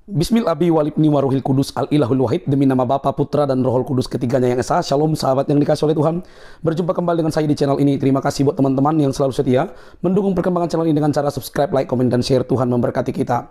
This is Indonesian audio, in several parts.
Bismillahi walibni waruhil kudus al-ilahul wahid. Demi nama Bapa, Putra, dan Rohul Kudus ketiganya yang esa. Shalom sahabat yang dikasih oleh Tuhan. Berjumpa kembali dengan saya di channel ini. Terima kasih buat teman-teman yang selalu setia mendukung perkembangan channel ini dengan cara subscribe, like, komen, dan share. Tuhan memberkati kita.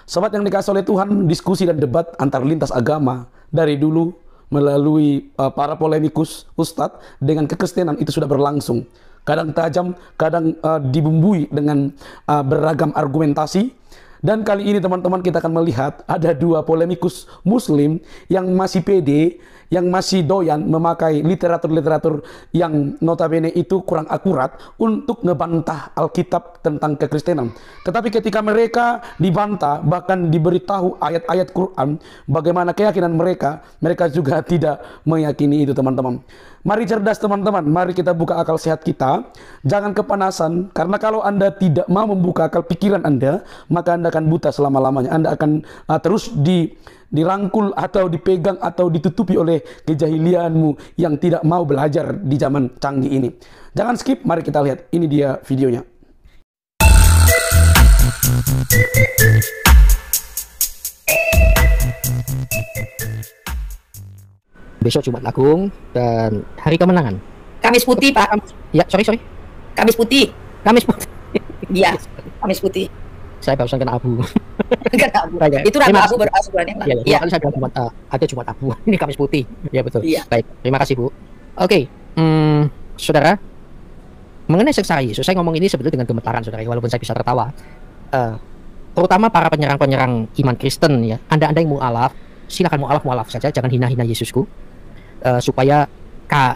Sahabat yang dikasih oleh Tuhan, diskusi dan debat antar lintas agama dari dulu melalui para polemikus ustadz dengan kekristenan itu sudah berlangsung. Kadang tajam, kadang dibumbui dengan beragam argumentasi. Dan kali ini teman-teman kita akan melihat ada dua polemikus muslim yang masih pede, yang masih doyan memakai literatur-literatur yang notabene itu kurang akurat untuk ngebantah Alkitab tentang kekristenan. Tetapi ketika mereka dibantah, bahkan diberitahu ayat-ayat Quran, bagaimana keyakinan mereka, mereka juga tidak meyakini itu teman-teman. Mari cerdas teman-teman, mari kita buka akal sehat kita. Jangan kepanasan, karena kalau Anda tidak mau membuka akal pikiran Anda, maka Anda akan buta selama-lamanya. Anda akan terus dirangkul atau dipegang atau ditutupi oleh kejahilianmu yang tidak mau belajar di zaman canggih ini. Jangan skip, mari kita lihat. Ini dia videonya. Besok Jumat Agung dan hari kemenangan. Kamis putih, Pak. Ya, sorry. Kamis putih. Kamis putih. Iya, Kamis putih. Saya barusan kena abu. Kena abu. Itu rambut abu bulan yang lalu. Iya, kali saya bilang ada Jumat abu. Ini Kamis putih. Ya betul. Iya. Baik, terima kasih Bu. Oke, saudara, mengenai seksara Yesus, saya ngomong ini sebetulnya dengan gemetaran, saudara, walaupun saya bisa tertawa. Terutama para penyerang-penyerang iman Kristen ya. Anda yang mu'alaf, silakan mu'alaf saja, jangan hina-hina Yesusku. Supaya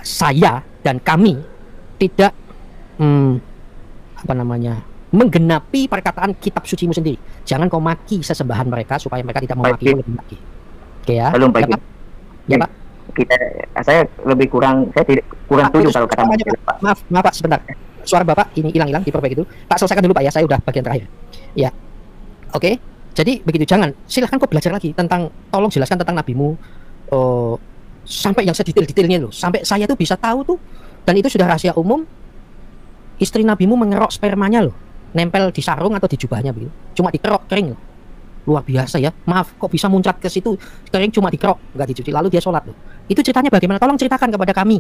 saya dan kami tidak menggenapi perkataan kitab sucimu sendiri. Jangan kau maki sesembahan mereka supaya mereka tidak memaki lebih lagi. Oke ya. Belum Pak. Ya Pak. Saya lebih kurang setuju kalau kata Pak. Maaf Pak, sebentar. Suara Bapak ini hilang diperbaiki dulu. Pak, selesaikan dulu Pak ya, saya udah bagian terakhir. Ya. Oke. Jadi begitu, jangan. Silahkan kau belajar lagi tentang, tolong jelaskan tentang nabimu. Sampai yang sedetail-detailnya loh, sampai saya tuh bisa tahu tuh, dan itu sudah rahasia umum. Istri nabimu mengerok spermanya loh, nempel di sarung atau di jubahnya begitu, cuma dikerok kering loh. Luar biasa ya. Maaf, kok bisa muncrat ke situ kering cuma dikerok, nggak dicuci, lalu dia sholat loh. Itu ceritanya bagaimana? Tolong ceritakan kepada kami.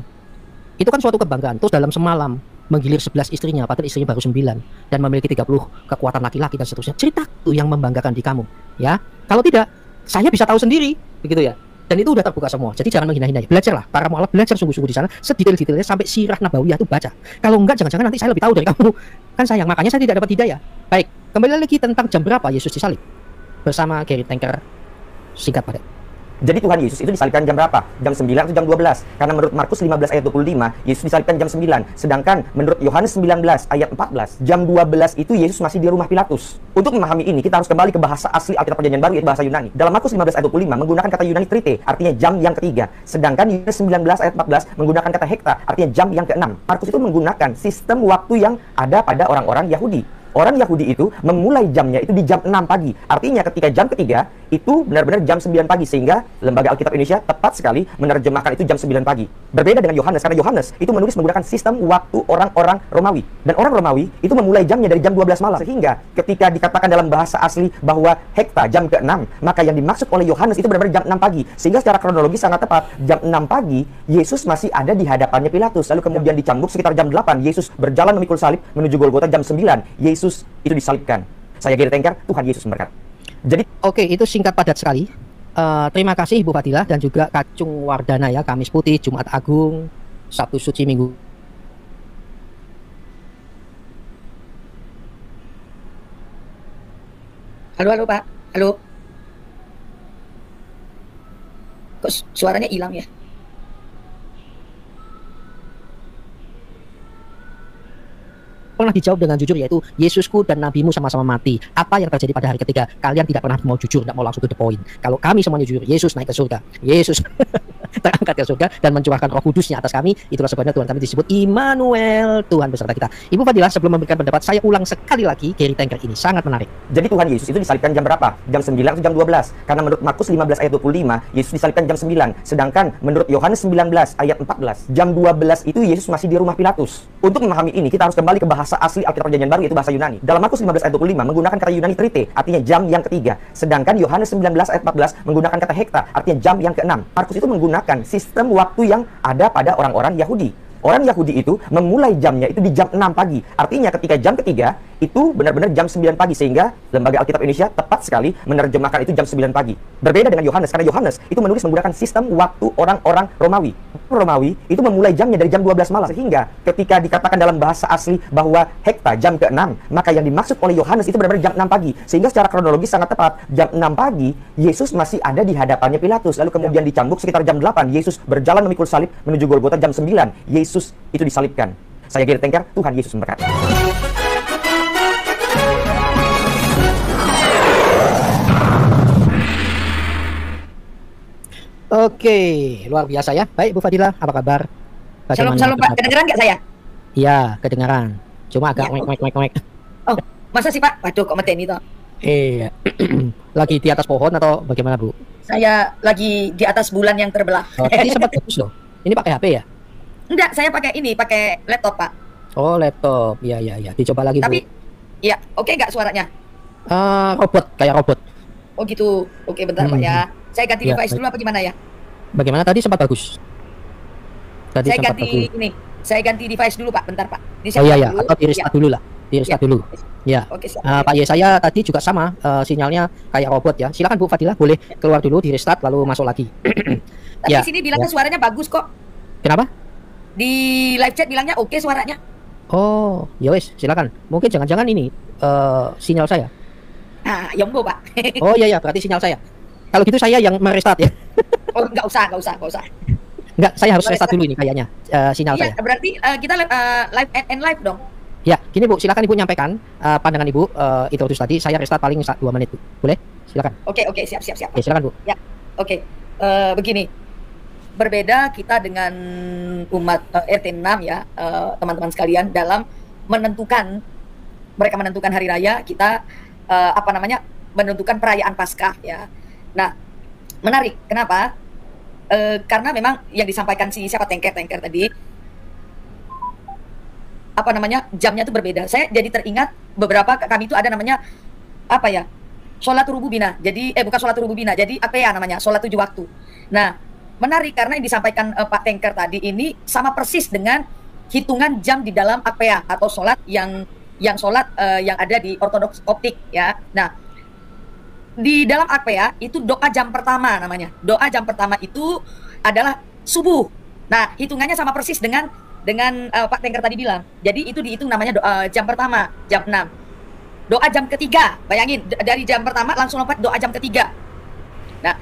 Itu kan suatu kebanggaan. Terus dalam semalam menggilir 11 istrinya, padahal istrinya baru 9, dan memiliki 30 kekuatan laki-laki dan seterusnya. Cerita tuh yang membanggakan di kamu ya. Kalau tidak, saya bisa tahu sendiri begitu ya. Dan itu udah terbuka semua. Jadi jangan menghina-hina. Belajarlah, para mu'alaf belajar sungguh-sungguh di sana, sedetail-detailnya sampai sirah nabawiyah itu baca. Kalau enggak, jangan-jangan nanti saya lebih tahu dari kamu. Kan sayang, makanya saya tidak dapat hidayah. Baik, kembali lagi tentang jam berapa Yesus disalib bersama Gary Tanker. Singkat padat. Jadi Tuhan Yesus itu disalibkan jam berapa? Jam 9 atau jam 12? Karena menurut Markus 15 ayat 25, Yesus disalibkan jam 9. Sedangkan menurut Yohanes 19 ayat 14, jam 12 itu Yesus masih di rumah Pilatus. Untuk memahami ini, kita harus kembali ke bahasa asli Alkitab Perjanjian Baru, yaitu bahasa Yunani. Dalam Markus 15 ayat 25 menggunakan kata Yunani trite, artinya jam yang ketiga. Sedangkan Yohanes 19 ayat 14 menggunakan kata hekta, artinya jam yang keenam. Markus itu menggunakan sistem waktu yang ada pada orang-orang Yahudi. Orang Yahudi itu memulai jamnya itu di jam 6 pagi. Artinya ketika jam ketiga itu benar-benar jam 9 pagi. Sehingga Lembaga Alkitab Indonesia tepat sekali menerjemahkan itu jam 9 pagi. Berbeda dengan Yohanes, karena Yohanes itu menulis menggunakan sistem waktu orang-orang Romawi. Dan orang Romawi itu memulai jamnya dari jam 12 malam. Sehingga ketika dikatakan dalam bahasa asli bahwa hekta jam ke-6, maka yang dimaksud oleh Yohanes itu benar-benar jam 6 pagi. Sehingga secara kronologis sangat tepat, jam 6 pagi Yesus masih ada di hadapannya Pilatus. Lalu kemudian dicambuk sekitar jam 8, Yesus berjalan memikul salib menuju Golgota. Jam 9 Yesus itu disalibkan. Saya Gary Tanker, Tuhan Yesus memberkati. Jadi oke, itu singkat padat sekali. Terima kasih Ibu Fadilah dan juga Kacung Wardana ya. Kamis putih, Jumat Agung, Sabtu suci, Minggu. Halo Pak. Halo. Kok suaranya hilang ya? Pernah dijawab dengan jujur, yaitu Yesusku dan nabimu sama-sama mati. Apa yang terjadi pada hari ketiga? Kalian tidak pernah mau jujur, tidak mau langsung to the point. Kalau kami semuanya jujur, Yesus naik ke surga. Yesus terangkat ke surga dan mencurahkan Roh Kudusnya atas kami. Itulah sebabnya Tuhan kami disebut Immanuel, Tuhan beserta kita. Ibu Fadilah, sebelum memberikan pendapat, saya ulang sekali lagi Gary Tanker ini sangat menarik. Jadi Tuhan Yesus itu disalibkan jam berapa? Jam 9 atau jam 12? Karena menurut Markus 15 ayat 25, Yesus disalibkan jam 9. Sedangkan menurut Yohanes 19 ayat 14, jam 12 itu Yesus masih di rumah Pilatus. Untuk memahami ini, kita harus kembali ke bahasa asli Alkitab Perjanjian Baru, yaitu bahasa Yunani. Dalam Markus 15 ayat 25 menggunakan kata Yunani trite, artinya jam yang ketiga. Sedangkan Yohanes 19 ayat 14 menggunakan kata hekta, artinya jam yang keenam. Markus itu menggunakan sistem waktu yang ada pada orang-orang Yahudi. Orang Yahudi itu memulai jamnya itu di jam 6 pagi. Artinya ketika jam ketiga itu benar-benar jam 9 pagi, sehingga Lembaga Alkitab Indonesia tepat sekali menerjemahkan itu jam 9 pagi. Berbeda dengan Yohanes, karena Yohanes itu menulis menggunakan sistem waktu orang-orang Romawi. Romawi itu memulai jamnya dari jam 12 malam, sehingga ketika dikatakan dalam bahasa asli bahwa hekta jam ke-6, maka yang dimaksud oleh Yohanes itu benar-benar jam 6 pagi. Sehingga secara kronologis sangat tepat, jam 6 pagi Yesus masih ada di hadapannya Pilatus. Lalu kemudian dicambuk sekitar jam 8, Yesus berjalan memikul salib menuju Golgota. Jam 9 Yesus itu disalibkan. Saya Gary Tanker, Tuhan Yesus memberkati. Oke, luar biasa ya. Baik Bu Fadilah, apa kabar? Shalom, shalom Pak. Kedengeran nggak saya? Iya, kedengaran. Cuma agak Ya, mek. Oh, masa sih Pak? Waduh, kok meten itu. Iya. Lagi di atas pohon atau bagaimana Bu? Saya lagi di atas bulan yang terbelah. Oh, tadi sempat bagus loh. Ini pakai HP ya? Enggak, saya pakai ini, pakai laptop Pak. Oh, laptop. Iya. Dicoba lagi Tapi, Bu. ya, oke nggak suaranya? Robot, kayak robot. Oh gitu. Oke, bentar Pak ya. Saya ganti Ya, device baik. dulu apa gimana ya? Bagaimana tadi sempat bagus? Tadi Saya sempat ganti bagus. ini. Saya ganti device dulu Pak, bentar Pak. Ini saya Oh iya buka ya, dulu. atau di restart dulu lah. Di restart dulu. Ya. Oke, siap. Pak Ye, saya tadi juga sama, sinyalnya kayak robot ya. Silakan Bu Fadilah, boleh keluar dulu, di restart lalu masuk lagi. Tapi Ya, sini bilangnya suaranya bagus kok. Kenapa? Di live chat bilangnya oke suaranya. Oh, ya wes, silakan. Mungkin jangan-jangan ini sinyal saya. Nah, yombo Pak. Oh iya, berarti sinyal saya. Kalau gitu saya yang merestart ya. Oh, nggak usah. Enggak, saya harus restart dulu ini kayaknya sinyal Iya, saya. berarti kita live and live dong. Ya, gini Bu, silakan Ibu nyampaikan pandangan Ibu itu terus tadi. Saya restart paling 2 menit Bu. Boleh? Silakan. Oke, siap. Oke, silakan Bu. Oke, begini. Berbeda kita dengan umat RT6 ya, teman-teman sekalian, dalam mereka menentukan hari raya, kita menentukan perayaan Paskah ya. Nah, menarik. Kenapa? Karena memang yang disampaikan siapa Tanker tadi, jamnya itu berbeda. Saya jadi teringat beberapa kami itu ada namanya sholat rububina. Jadi bukan sholat rububina, jadi APA namanya, sholat 7 waktu. Nah, menarik karena yang disampaikan Pak Tanker tadi ini sama persis dengan hitungan jam di dalam APA atau sholat yang ada di Ortodoks Koptik ya. Nah, di dalam APA itu doa jam pertama namanya. Doa jam pertama itu adalah subuh. Nah, hitungannya sama persis dengan Pak Tanker tadi bilang. Jadi itu dihitung namanya doa jam pertama, jam 6. Doa jam ketiga, bayangin dari jam pertama langsung lompat doa jam ketiga. Nah,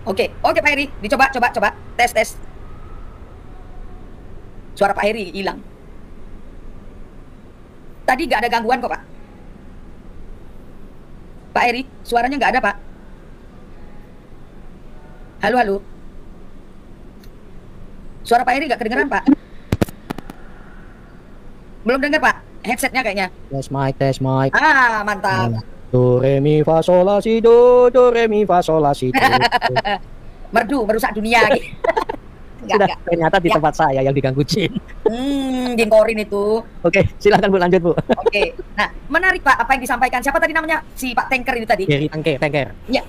oke Pak Heri, dicoba tes. Suara Pak Heri hilang. Tadi nggak ada gangguan kok Pak. Pak Heri, suaranya nggak ada Pak. Halo. Suara Pak Heri nggak kedengeran Pak. Belum dengar Pak, headsetnya kayaknya. Tes mic. Ah, mantap. Do re mi fa sol la si do re mi fa sol la si do. Merdu, merusak dunia. Enggak. Ternyata di Ya. tempat saya yang diganggu jin. Jengkorin itu. Oke, silakan Bu, lanjut Bu. Oke. Nah, menarik Pak apa yang disampaikan. Siapa tadi namanya? Si Pak Tanker itu tadi. Gary Tanker. Ya,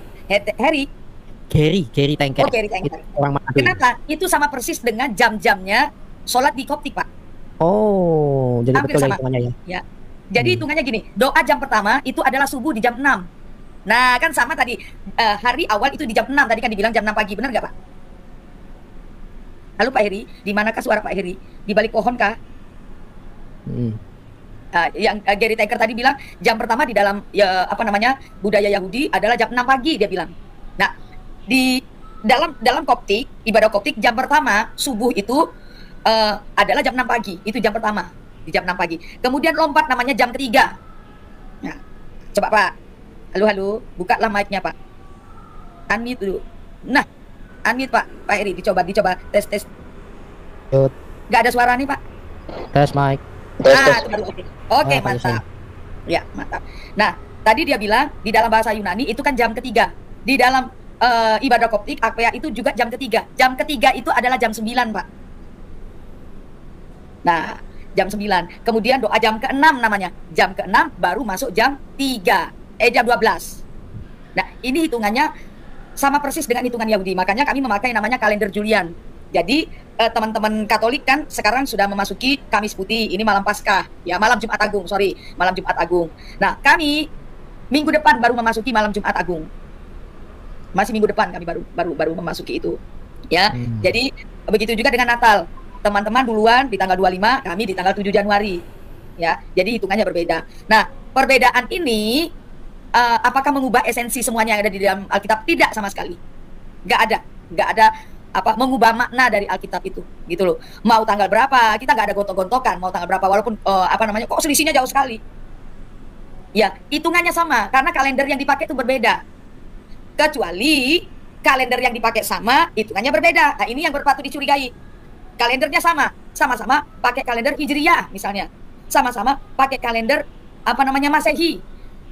Harry. Gary Tanker. Oh, Gary Tanker. Itu orang Manado. Kenapa? Itu sama persis dengan jam-jamnya sholat di Koptik, Pak. Oh, jadi Hampir betul sama. hitungannya ya. Ya. Jadi hitungannya gini, doa jam pertama itu adalah subuh di jam 6. Nah, kan sama tadi, hari awal itu di jam 6, tadi kan dibilang jam 6 pagi, benar nggak Pak? Halo Pak Heri, di manakah suara Pak Heri? Di balik pohon kah? Yang Gary Tanker tadi bilang jam pertama di dalam budaya Yahudi adalah jam 6 pagi dia bilang. Nah, di dalam Koptik, ibadah Koptik jam pertama subuh itu adalah jam 6 pagi, itu jam pertama di jam 6 pagi. Kemudian lompat namanya jam ketiga. Nah, coba Pak. Halo, bukalah mic-nya Pak. Unmute dulu. Nah, Unmute Pak Eri, dicoba tes. Yuk, Nggak ada suara nih Pak. tes mic. Itu baru oke. Oke, Ah, mantap. Ya, mantap. Nah, tadi dia bilang di dalam bahasa Yunani itu kan jam ketiga. Di dalam ibadah Koptik Akpea itu juga jam ketiga. Jam ketiga itu adalah jam 9, Pak. Nah, jam 9. Kemudian doa jam ke-6 namanya. Jam ke-6 baru masuk jam 3. Jam 12. Nah, ini hitungannya sama persis dengan hitungan Yahudi. Makanya kami memakai namanya kalender Julian. Jadi teman-teman Katolik kan sekarang sudah memasuki Kamis Putih. Ini malam Paskah, ya malam Jumat Agung, malam Jumat Agung. Nah, kami minggu depan baru memasuki malam Jumat Agung. Masih minggu depan kami baru memasuki itu. Ya. Jadi begitu juga dengan Natal. Teman-teman duluan di tanggal 25, kami di tanggal 7 Januari. Ya. Jadi hitungannya berbeda. Nah, perbedaan ini apakah mengubah esensi semuanya yang ada di dalam Alkitab? Tidak sama sekali. Nggak ada mengubah makna dari Alkitab itu, gitu loh. Mau tanggal berapa, kita nggak ada gontok-gontokan. Mau tanggal berapa, walaupun kok selisihnya jauh sekali. Ya, hitungannya sama, karena kalender yang dipakai itu berbeda. Kecuali kalender yang dipakai sama, hitungannya berbeda. Nah, ini yang patut dicurigai. Kalendernya sama-sama pakai kalender Hijriyah misalnya, sama-sama pakai kalender Masehi.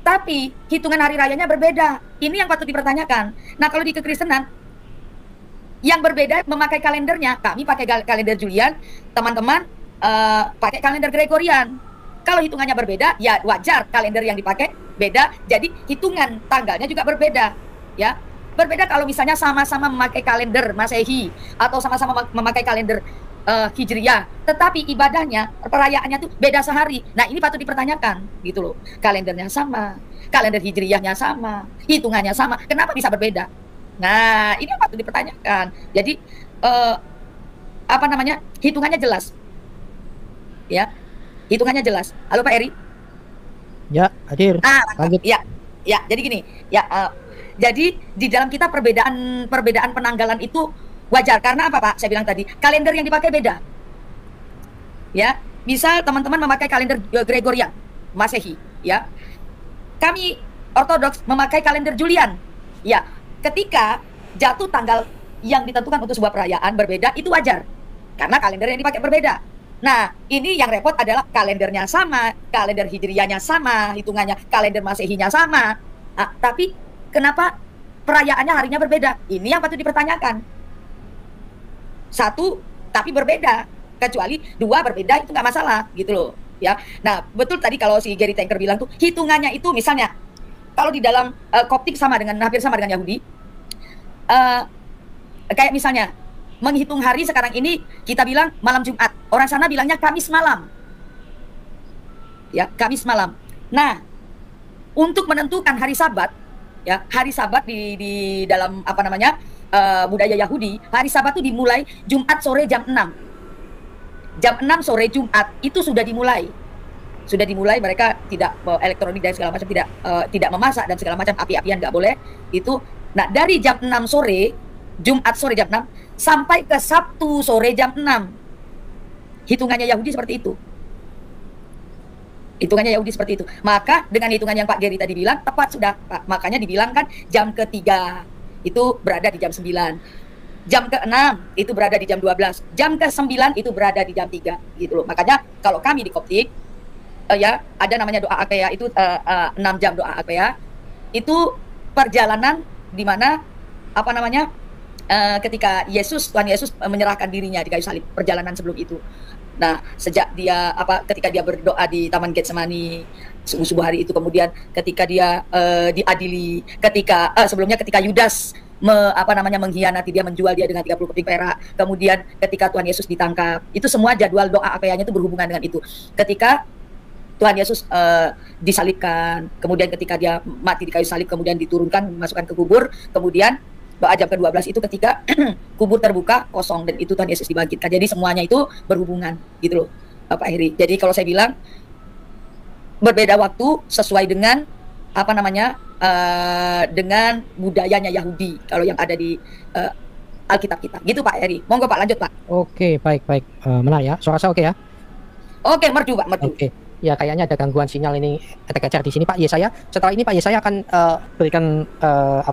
Tapi hitungan hari rayanya berbeda. Ini yang patut dipertanyakan. Nah, kalau di kekristenan yang berbeda memakai kalendernya, kami pakai kalender Julian, teman-teman pakai kalender Gregorian. Kalau hitungannya berbeda, ya wajar kalender yang dipakai beda, jadi hitungan tanggalnya juga berbeda, ya. Berbeda kalau misalnya sama-sama memakai kalender Masehi atau sama-sama memakai kalender Hijriyah, tetapi ibadahnya, perayaannya tuh beda sehari. Nah, ini patut dipertanyakan, gitu loh. Kalendernya sama, kalender Hijriyahnya sama, hitungannya sama, kenapa bisa berbeda? Nah, ini patut dipertanyakan. Jadi hitungannya jelas. Ya. Hitungannya jelas. Halo Pak Eri? Ya, hadir. Lanjut. Ya. Jadi gini, jadi di dalam kita perbedaan penanggalan itu wajar. Karena apa, Pak? Saya bilang tadi, kalender yang dipakai beda. Ya. Misal teman-teman memakai kalender Gregorian, Masehi, ya. Kami Ortodoks memakai kalender Julian. Ya. Ketika jatuh tanggal yang ditentukan untuk sebuah perayaan berbeda, itu wajar. Karena kalender yang dipakai berbeda. Nah, ini yang repot adalah kalendernya sama, kalender Hijriyahnya sama, hitungannya kalender Masehinya sama. Nah, tapi kenapa perayaannya harinya berbeda? Ini yang patut dipertanyakan. Satu, tapi berbeda. Kecuali dua berbeda, itu nggak masalah, gitu loh. Ya. Nah, betul tadi kalau si Gary Tanker bilang tuh, hitungannya itu misalnya, kalau di dalam Koptik hampir sama dengan Yahudi, kayak misalnya menghitung hari sekarang ini kita bilang malam Jumat, orang sana bilangnya Kamis malam, ya Kamis malam. Nah, untuk menentukan hari Sabat, ya hari Sabat di dalam budaya Yahudi, hari Sabat itu dimulai Jumat sore jam 6. Jam 6 sore Jumat itu sudah dimulai mereka tidak elektronik dan segala macam, tidak memasak dan segala macam, api-apian nggak boleh itu. Nah, dari jam 6 sore Jumat sore jam 6 sampai ke Sabtu sore jam 6, hitungannya Yahudi seperti itu. Maka dengan hitungan yang Pak Gary tadi bilang tepat sudah, Pak. Makanya dibilang kan jam ketiga itu berada di jam 9, jam ke-6 itu berada di jam 12, jam ke-9 itu berada di jam 3, gitu loh. Makanya kalau kami di Koptik ya ada namanya doa Akpea itu 6 jam doa Akpea. Itu perjalanan di mana ketika Tuhan Yesus menyerahkan dirinya di kayu salib, perjalanan sebelum itu. Nah, sejak dia ketika dia berdoa di Taman Getsemani subuh hari itu, kemudian ketika dia diadili, sebelumnya ketika Yudas mengkhianati dia, menjual dia dengan 30 keping perak, kemudian ketika Tuhan Yesus ditangkap, itu semua jadwal doa Akpeanya itu berhubungan dengan itu. Ketika Tuhan Yesus disalibkan, kemudian ketika dia mati di kayu salib, kemudian diturunkan, masukkan ke kubur, kemudian doa jam ke-12 itu ketika kubur terbuka kosong dan itu Tuhan Yesus dibangkitkan. Jadi semuanya itu berhubungan, gitu loh, Pak Heri. Jadi kalau saya bilang berbeda waktu sesuai dengan dengan budayanya Yahudi kalau yang ada di Alkitab kita. Gitu Pak Heri. Monggo Pak, lanjut Pak. Oke, baik. Menarik ya. Suara saya oke ya? Oke, merdu Pak, merdu. Oke. Ya, kayaknya ada gangguan sinyal ini terkejar di sini Pak Yesaya. Setelah ini Pak Yesaya akan berikan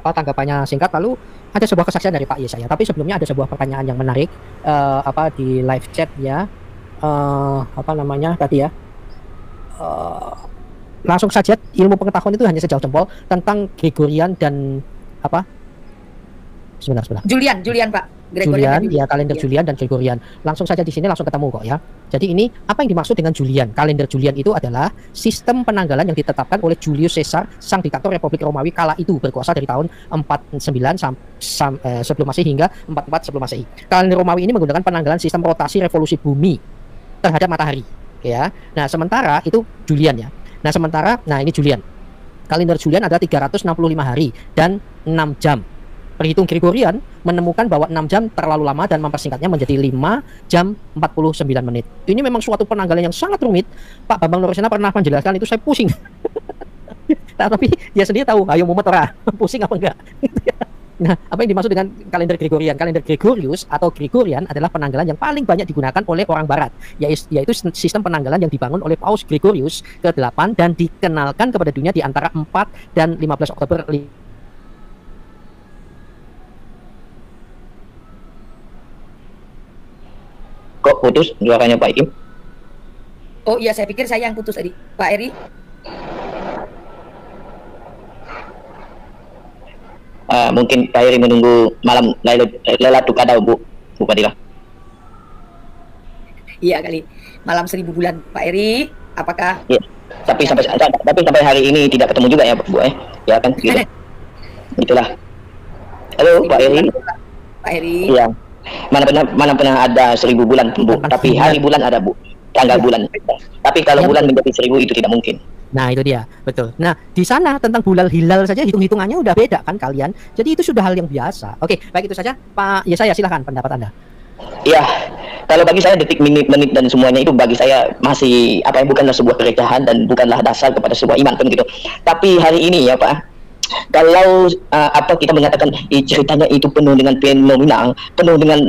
tanggapannya singkat, lalu ada sebuah kesaksian dari Pak Yesaya, tapi sebelumnya ada sebuah pertanyaan yang menarik di live chat ya. Apa namanya tadi ya? Langsung saja, ilmu pengetahuan itu hanya sejauh jempol tentang Gregorian dan apa? Sebentar. Julian Pak. Julian, ya kalender Iya. Julian dan Gregorian. Langsung saja di sini langsung ketemu kok ya. Jadi ini apa yang dimaksud dengan Julian? Kalender Julian itu adalah sistem penanggalan yang ditetapkan oleh Julius Caesar, sang diktator Republik Romawi kala itu, berkuasa dari tahun 49 sebelum Masehi hingga 44 sebelum Masehi. Kalender Romawi ini menggunakan penanggalan sistem rotasi revolusi bumi terhadap matahari, ya. Nah, sementara itu Julian ya. Nah ini Julian. Kalender Julian ada 365 hari dan 6 jam. Perhitung Gregorian menemukan bahwa 6 jam terlalu lama dan mempersingkatnya menjadi 5 jam 49 menit. Ini memang suatu penanggalan yang sangat rumit. Pak Bambang Nurasena pernah menjelaskan itu, saya pusing. Nah, tapi dia sendiri tahu, ayo mumet ora, pusing apa enggak. Nah, apa yang dimaksud dengan kalender Gregorian? Kalender Gregorius atau Gregorian adalah penanggalan yang paling banyak digunakan oleh orang barat, yaitu sistem penanggalan yang dibangun oleh Paus Gregorius ke-8 dan dikenalkan kepada dunia di antara 4 dan 15 Oktober. Kok putus suaranya Pak Ikim? Oh iya, saya pikir saya yang putus tadi. Pak Eri. Mungkin Pak Eri menunggu malam Lailatul Qadar, Bu Fadila. Iya kali. Malam 1000 bulan. Pak Eri, apakah? Ya. Tapi sampai hari ini tidak ketemu juga ya, Bu. Ya kan gitu. Itulah. Halo Pak Eri. Pak Eri. Iya. Mana pernah ada 1000 bulan, Bu. Tapi hari bulan ada, Bu. Tanggal bulan. Tapi kalau bulan menjadi 1000 itu tidak mungkin. Nah, itu dia, betul. Nah, di sana tentang bulan hilal saja hitung-hitungannya udah beda kan kalian. Jadi itu sudah hal yang biasa. Oke, baik itu saja. Pak Yesaya, silakan pendapat Anda. Iya. Kalau bagi saya detik, menit dan semuanya itu bagi saya masih bukanlah sebuah kerecahan dan bukanlah dasar kepada sebuah iman kan gitu. Tapi hari ini ya Pak, kalau kita mengatakan ceritanya itu penuh dengan fenomenal, penuh dengan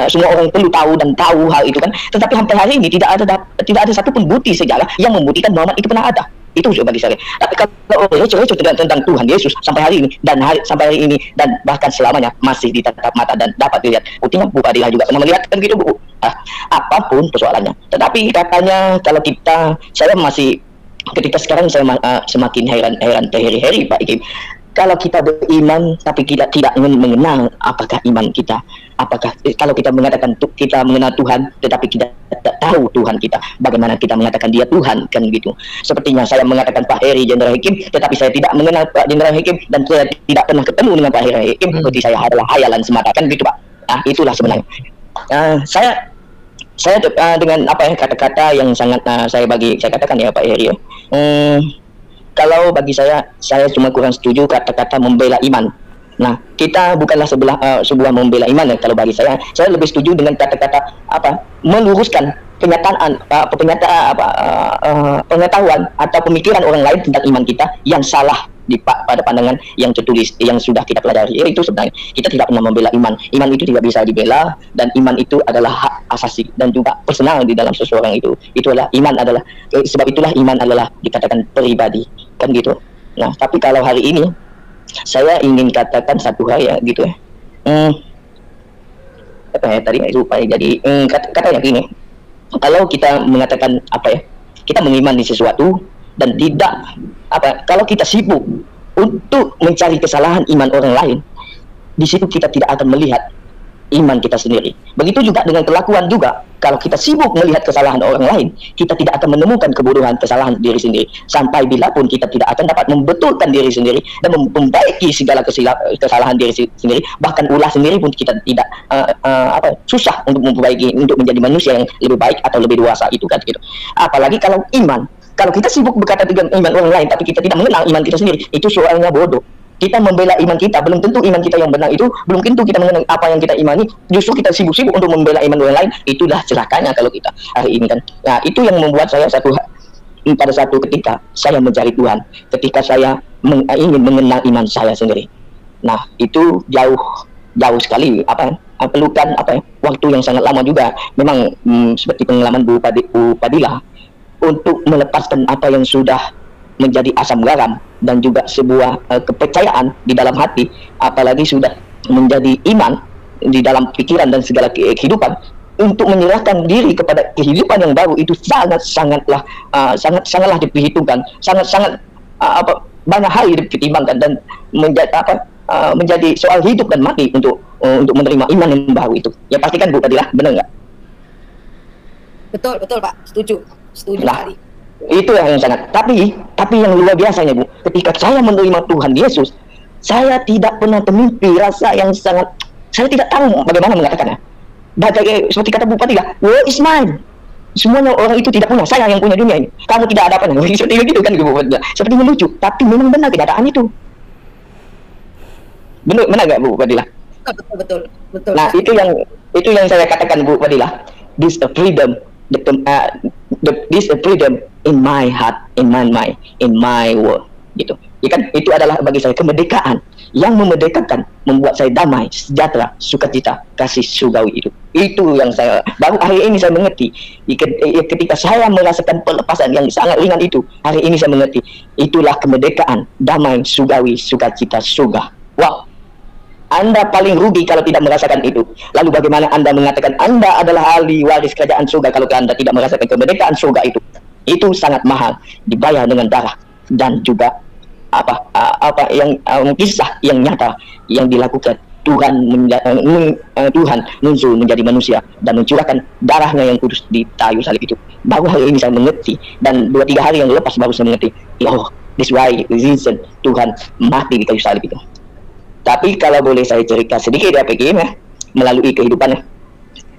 semua orang perlu tahu dan tahu hal itu kan. Tetapi sampai hari ini tidak ada satupun bukti sejarah yang membuktikan Muhammad itu pernah ada. Itu bagi saya. Tapi kalau receh-receh tentang Tuhan Yesus sampai hari ini dan bahkan selamanya masih ditatap mata dan dapat dilihat. Buktinya Bu Fadilah juga pernah melihat kan gitu, Bu. Apapun persoalannya. Tetapi katanya kalau saya masih ketika sekarang saya semakin heran terheri-heri Pak Ikim. Kalau kita beriman tapi kita tidak mengenal apakah iman kita, kalau kita mengatakan kita mengenal Tuhan tetapi kita tidak tahu Tuhan kita, bagaimana kita mengatakan dia Tuhan kan gitu. Sepertinya saya mengatakan Pak Heri Jenderal Hakim tetapi saya tidak mengenal Pak Jenderal Hakim dan saya tidak pernah ketemu dengan Pak Heri Hakim, berarti saya adalah hayalan semata kan gitu Pak. Nah, itulah sebenarnya. Saya dengan kata-kata yang sangat saya katakan ya Pak Heri ya. Kalau bagi saya cuma kurang setuju kata-kata membela iman. Nah, kita bukanlah sebuah membela iman ya. Kalau bagi saya lebih setuju dengan kata-kata meluruskan pengetahuan atau pemikiran orang lain tentang iman kita yang salah pada pandangan yang tertulis yang sudah kita pelajari. Itu sebenarnya kita tidak pernah membela iman. Iman itu tidak bisa dibela dan iman itu adalah hak asasi dan juga personal di dalam seseorang itu. Sebab itulah iman adalah dikatakan pribadi kan gitu. Nah, tapi kalau hari ini saya ingin katakan satu hal ya gitu ya. Tadi supaya jadi katanya gini. Kalau kita mengatakan kita mengimani sesuatu dan kalau kita sibuk untuk mencari kesalahan iman orang lain, di situ kita tidak akan melihat iman kita sendiri. Begitu juga dengan kelakuan juga. Kalau kita sibuk melihat kesalahan orang lain, kita tidak akan menemukan kesalahan diri sendiri. Sampai bila pun kita tidak akan dapat membetulkan diri sendiri dan memperbaiki segala kesalahan diri sendiri, bahkan ulah sendiri pun kita tidak susah untuk memperbaiki, untuk menjadi manusia yang lebih baik atau lebih dewasa itu kan gitu. Apalagi kalau iman. Kalau kita sibuk berkata dengan iman orang lain, tapi kita tidak mengenal iman kita sendiri, itu soalnya bodoh. Kita membela iman kita, belum tentu iman kita yang benar itu, belum tentu kita mengenal apa yang kita imani, justru kita sibuk-sibuk untuk membela iman orang lain, itulah celakanya kalau kita hari ini kan. Nah, itu yang membuat saya pada satu ketika, saya mencari Tuhan, ketika saya ingin mengenal iman saya sendiri. Nah, itu jauh sekali, pelukan waktu yang sangat lama juga, memang seperti pengalaman Bu Fadilah, untuk melepaskan apa yang sudah menjadi asam garam dan juga sebuah kepercayaan di dalam hati, apalagi sudah menjadi iman di dalam pikiran dan segala kehidupan, untuk menyerahkan diri kepada kehidupan yang baru itu sangatlah diperhitungkan, sangat banyak hal yang dipertimbangkan, dan menjadi soal hidup dan mati untuk menerima iman yang baru itu. Ya pastikan Bu Fadilah, benar nggak? Betul Pak, setuju Nah, sekali. itu yang sangat. Tapi yang luar biasanya Bu, ketika saya menerima Tuhan Yesus, saya tidak pernah memimpi rasa yang sangat, saya tidak tahu bagaimana mengatakannya. Seperti kata Bu Fadilah, "World is mine." Semuanya orang itu tidak punya, saya yang punya dunia ini. Kamu tidak ada apa-apa. Seperti itu kan Bu Fadilah. Seperti melucu, tapi memang benar kenyataan itu. Benar nggak Bu Fadilah? Betul. Nah, itu yang saya katakan Bu Fadilah. This a freedom, this a freedom in my heart, in my mind, in my world. Gitu. Ya kan, itu adalah bagi saya kemerdekaan yang memerdekakan, membuat saya damai, sejahtera, sukacita, kasih surgawi itu. Itu yang saya baru hari ini saya mengerti. Ketika saya merasakan pelepasan yang sangat ringan itu, hari ini saya mengerti. Itulah kemerdekaan, damai, surgawi, sukacita, surga. Wow. Anda paling rugi kalau tidak merasakan itu. Lalu bagaimana Anda mengatakan Anda adalah ahli waris kerajaan surga kalau Anda tidak merasakan kemerdekaan surga itu? Itu sangat mahal, dibayar dengan darah, dan juga kisah yang nyata yang dilakukan. Tuhan muncul menjadi manusia dan mencurahkan darahnya yang kudus di kayu salib itu. Baru hari ini saya mengerti, dan 2-3 hari yang lepas baru saya mengerti. Oh, this why reason Tuhan mati di kayu salib itu. Tapi kalau boleh saya cerita sedikit ya begini, melalui kehidupannya.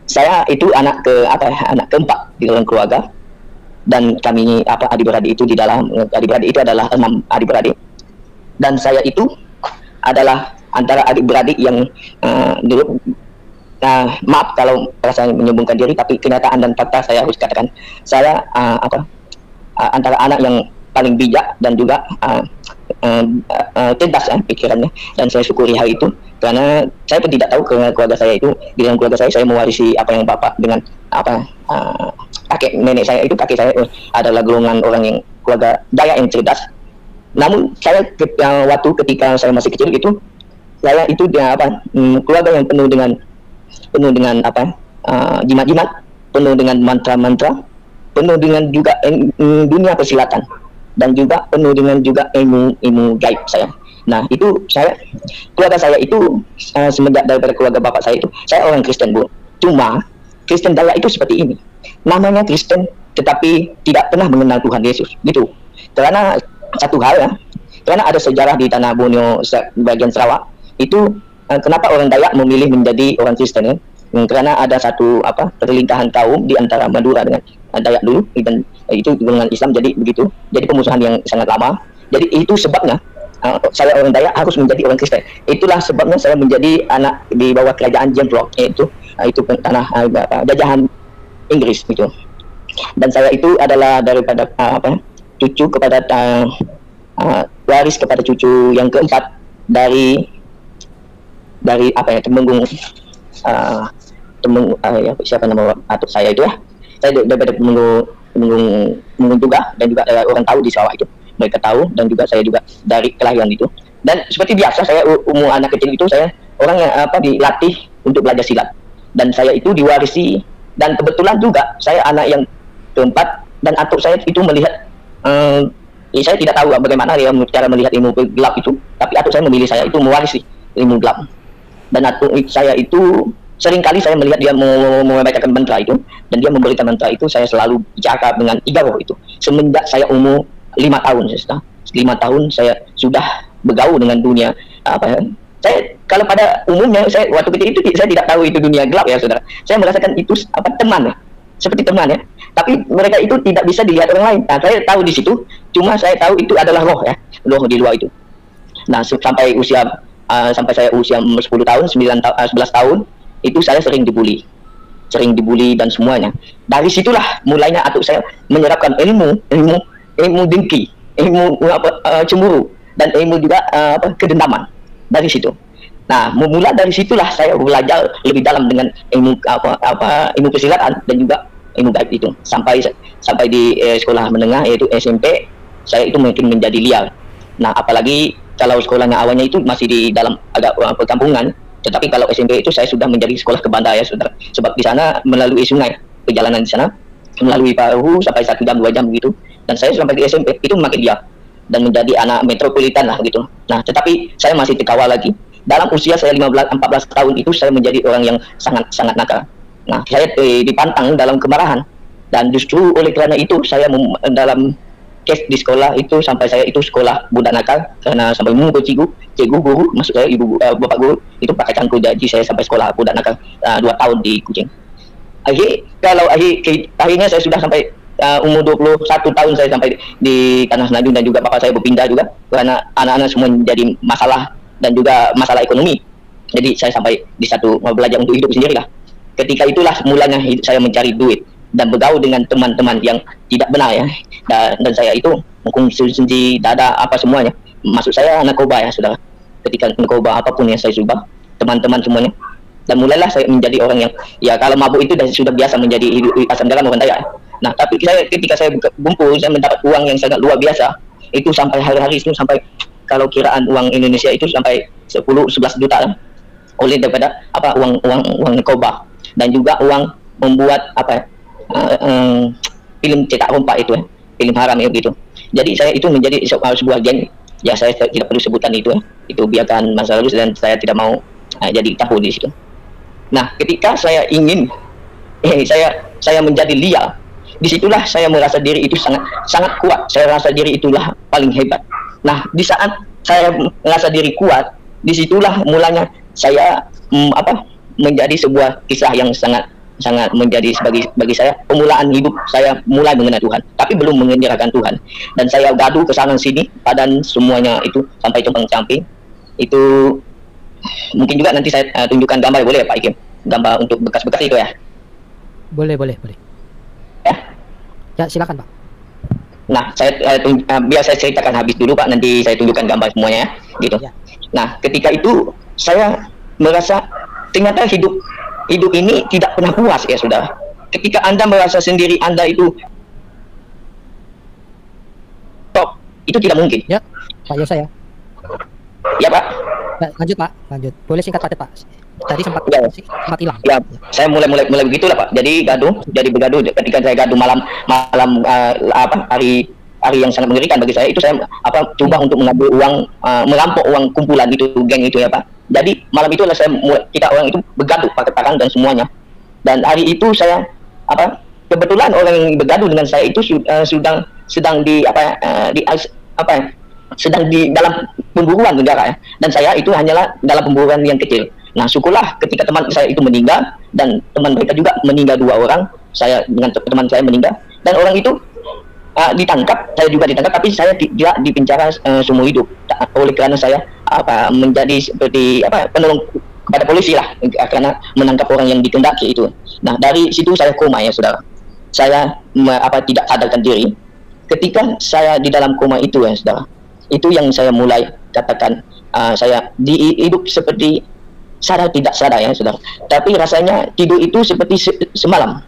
Saya itu anak keempat di dalam keluarga, dan kami adik-beradik itu adik-beradik itu adalah 6 adik-beradik, dan saya itu adalah antara adik-beradik yang maaf kalau rasanya menyombongkan diri, tapi kenyataan dan fakta saya harus katakan saya antara anak yang paling bijak dan juga cerdas pikirannya, dan saya syukuri hal itu, karena saya pun tidak tahu keluarga saya itu, di dalam keluarga saya mewarisi apa yang bapak dengan kakek nenek saya itu, kakek saya adalah golongan orang yang keluarga Dayak yang cerdas. Namun saya waktu ketika saya masih kecil itu, saya itu keluarga yang penuh dengan jimat-jimat, penuh dengan mantra-mantra, penuh dengan juga dunia persilatan, dan juga penuh dengan juga ilmu gaib saya. Nah, itu keluarga saya itu semenjak daripada keluarga bapak saya itu, saya orang Kristen Bu. Cuma Kristen Dayak itu seperti ini, namanya Kristen tetapi tidak pernah mengenal Tuhan Yesus gitu. Karena satu hal ya, karena ada sejarah di tanah Borneo bagian Sarawak itu, kenapa orang Dayak memilih menjadi orang Kristen ya? Karena ada satu perlintahan kaum di antara Madura dengan Dayak dulu, dan itu dengan Islam, jadi begitu. Jadi pemusuhan yang sangat lama. Jadi itu sebabnya saya orang Dayak harus menjadi orang Kristen. Itulah sebabnya saya menjadi anak di bawah kerajaan James Rock, itu tanah jajahan Inggris gitu. Dan saya itu adalah daripada cucu kepada waris kepada cucu yang keempat dari temenggung siapa nama atuk saya itu ya. Saya daripada temenggung juga, dan juga orang tahu di Sarawak itu, mereka tahu, dan juga saya juga dari kelahiran itu. Dan seperti biasa saya umur anak kecil itu, saya orang yang dilatih untuk belajar silat, dan saya itu diwarisi, dan kebetulan juga saya anak yang keempat, dan atuk saya itu melihat saya tidak tahu bagaimana dia cara melihat ilmu gelap itu, tapi atuk saya memilih saya itu mewarisi ilmu gelap. Dan atuk saya itu seringkali saya melihat dia membacakan mantra itu, dan dia memberikan mantra itu, saya selalu bicara dengan 3 roh itu. Semenjak saya umur 5 tahun, 5 tahun saya sudah bergaul dengan dunia saya kalau pada umumnya saya waktu kecil itu saya tidak tahu itu dunia gelap ya saudara. Saya merasakan itu teman ya, seperti teman ya. Tapi mereka itu tidak bisa dilihat orang lain. Nah, saya tahu di situ, cuma saya tahu itu adalah roh ya, roh di luar itu. Nah, sampai saya usia 10 tahun, 11 tahun, itu saya sering dibully dan semuanya. Dari situlah mulainya atuk saya menyerapkan ilmu dengki, ilmu cemburu, dan ilmu juga kedendaman dari situ. Nah, memulai dari situlah saya belajar lebih dalam dengan ilmu ilmu persilatan dan juga ilmu gaib itu, sampai di sekolah menengah yaitu SMP, saya itu mungkin menjadi liar. Nah, apalagi kalau sekolahnya awalnya itu masih di dalam agak perkampungan, tetapi kalau SMP itu saya sudah menjadi sekolah ke bandar ya saudara. Sebab di sana melalui sungai, perjalanan di sana melalui perahu sampai 1 jam 2 jam begitu. Dan saya sampai di SMP itu makin liar dan menjadi anak metropolitan lah gitu. Nah, tetapi saya masih terkawal lagi. Dalam usia saya 14 tahun itu saya menjadi orang yang sangat nakal. Nah, saya dipantang dalam kemarahan. Dan justru oleh karena itu saya dalam case di sekolah itu sampai saya itu sekolah budak nakal karena sampai memukul cikgu guru, maksud saya ibu bapak guru itu pakai cangkul, jadi saya sampai sekolah budak nakal 2 tahun di Kuching. Akhirnya saya sudah sampai umur 21 tahun saya sampai di Tanah Selanjung, dan juga bapak saya berpindah juga karena anak-anak semua menjadi masalah dan juga masalah ekonomi. Jadi saya sampai di satu belajar untuk hidup sendiri lah. Ketika itulah mulanya saya mencari duit dan bergaul dengan teman-teman yang tidak benar ya. Dan saya itu mengkonsumsi dada apa semuanya. Maksud saya narkoba ya saudara. Ketika narkoba apapun yang saya coba, teman-teman semuanya. Dan mulailah saya menjadi orang yang ya kalau mabuk itu sudah biasa menjadi asam garam orang Dayak. Nah, tapi ketika saya kumpul, saya mendapat uang yang sangat luar biasa. Itu sampai hari-hari itu sampai kalau kiraan uang Indonesia itu sampai 10-11 juta lah. Oleh daripada uang narkoba dan juga uang membuat film cetak rompak itu ya, film haram ya gitu. Jadi saya itu menjadi sebuah geng. Ya saya tidak perlu sebutkan itu ya. Itu biarkan masa lalu dan saya tidak mau jadi tahu di situ. Nah, ketika saya ingin saya menjadi liar, disitulah saya merasa diri itu sangat kuat. Saya rasa diri itulah paling hebat. Nah, di saat saya merasa diri kuat, disitulah mulanya saya menjadi sebuah kisah yang sangat menjadi bagi saya pemulaan hidup saya mulai mengenal Tuhan, tapi belum mengenalkan Tuhan. Dan saya gaduh ke sana sini, badan semuanya itu sampai compang-camping. Itu mungkin juga nanti saya tunjukkan gambar, boleh ya Pak Ikim? Gambar untuk bekas-bekas itu ya. Boleh. Ya, silakan Pak. Nah, biar saya ceritakan habis dulu Pak, nanti saya tunjukkan gambar semuanya ya, gitu. Ya. Nah, ketika itu saya merasa ternyata hidup ini tidak pernah puas ya saudara. Ketika Anda merasa sendiri Anda itu top, itu tidak mungkin. Ya, Pak Yosa ya. Ya Pak. Lanjut Pak, lanjut. Boleh singkat padat Pak. Tadi sempat hilang. Ya, saya mulai begitulah Pak. Jadi bergaduh. Ketika saya gaduh malam hari yang sangat mengerikan bagi saya, itu saya coba untuk mengambil uang, merampok uang kumpulan itu, geng itu ya Pak. Jadi malam itu kita orang itu bergaduh pakai parang dan semuanya. Dan hari itu saya kebetulan orang yang bergaduh dengan saya itu sedang di dalam pemburuan negara ya. Dan saya itu hanyalah dalam pemburuan yang kecil. Nah, syukurlah ketika teman saya itu meninggal dan teman mereka juga meninggal 2 orang, saya dengan teman saya meninggal, dan orang itu ditangkap, saya juga ditangkap, tapi saya tidak dipenjara seumur hidup oleh karena saya menjadi seperti penolong kepada polisi lah, karena menangkap orang yang dikendaki itu. Nah, dari situ saya koma ya saudara. Saya tidak sadarkan diri. Ketika saya di dalam koma itu ya saudara, itu yang saya mulai katakan saya hidup seperti sadar tidak sadar ya saudara. Tapi rasanya tidur itu seperti semalam.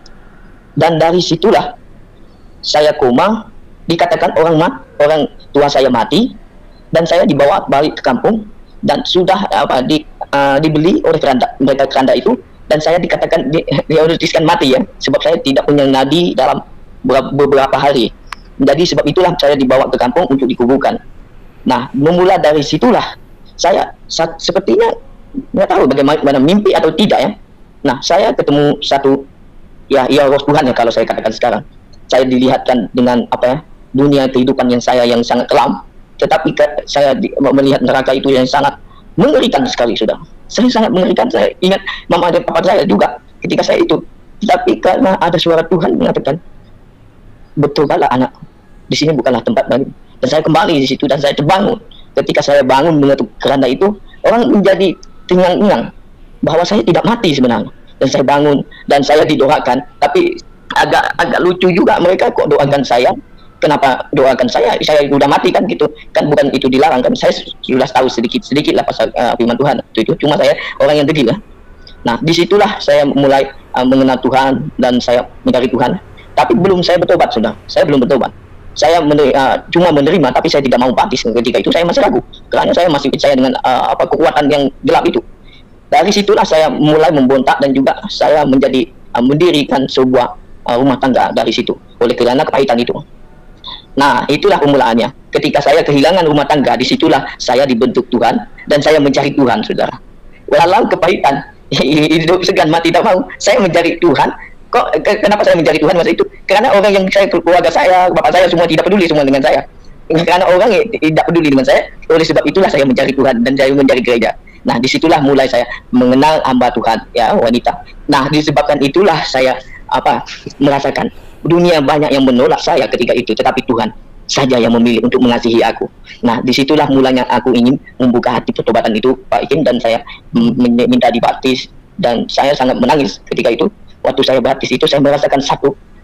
Dan dari situlah saya koma, dikatakan orang tua saya mati, dan saya dibawa balik ke kampung dan sudah dibeli oleh keranda itu, dan saya dikatakan diotiskan mati ya, sebab saya tidak punya nadi dalam beberapa hari. Jadi sebab itulah saya dibawa ke kampung untuk dikuburkan. Nah, memula dari situlah saya sepertinya nggak tahu bagaimana mimpi atau tidak ya. Nah, saya ketemu satu ya roh Tuhan ya kalau saya katakan sekarang. Saya dilihatkan dengan dunia kehidupan yang sangat kelam, tetapi saya melihat neraka itu yang sangat mengerikan sekali sudah. Saya sangat mengerikan. Saya ingat mama dan papa saya juga ketika saya itu. Tetapi karena ada suara Tuhan mengatakan, betullah anak, di sini bukanlah tempat baru. Dan saya kembali di situ dan saya terbangun. Ketika saya bangun mengetuk keranda itu, orang menjadi tenang-tenang bahwa saya tidak mati sebenarnya. Dan saya bangun dan saya didoakan, tapi agak lucu juga mereka kok doakan saya. Kenapa doakan saya? Saya sudah mati kan gitu. Kan bukan itu dilarang kan. Saya sudah tahu sedikit lah pasal firman Tuhan itu. Cuma saya orang yang degil lah. Nah, disitulah saya mulai mengenal Tuhan dan saya mencari Tuhan. Tapi belum saya bertobat sudah. Saya belum bertobat. cuma menerima, tapi saya tidak mau baptis. Ketika itu saya masih ragu, karena saya masih percaya dengan kekuatan yang gelap itu. Dari situlah saya mulai membentak dan juga saya mendirikan sebuah rumah tangga dari situ, oleh karena kepahitan itu. Nah, itulah permulaannya. Ketika saya kehilangan rumah tangga, disitulah saya dibentuk Tuhan dan saya mencari Tuhan, saudara. Walau kepahitan, hidup segan mati tak mau, saya mencari Tuhan. Kenapa saya mencari Tuhan masa itu? Karena orang yang keluarga saya, bapak saya semua tidak peduli semua dengan saya. Karena orang yang tidak peduli dengan saya, oleh sebab itulah saya mencari Tuhan dan saya mencari gereja. Nah, disitulah mulai saya mengenal hamba Tuhan, ya, wanita. Nah, disebabkan itulah saya merasakan dunia banyak yang menolak saya ketika itu, tetapi Tuhan saja yang memilih untuk mengasihi aku. Nah, disitulah mulanya aku ingin membuka hati pertobatan itu, Pak Ikin, dan saya minta dibaptis, dan saya sangat menangis ketika itu. Waktu saya baptis itu saya merasakan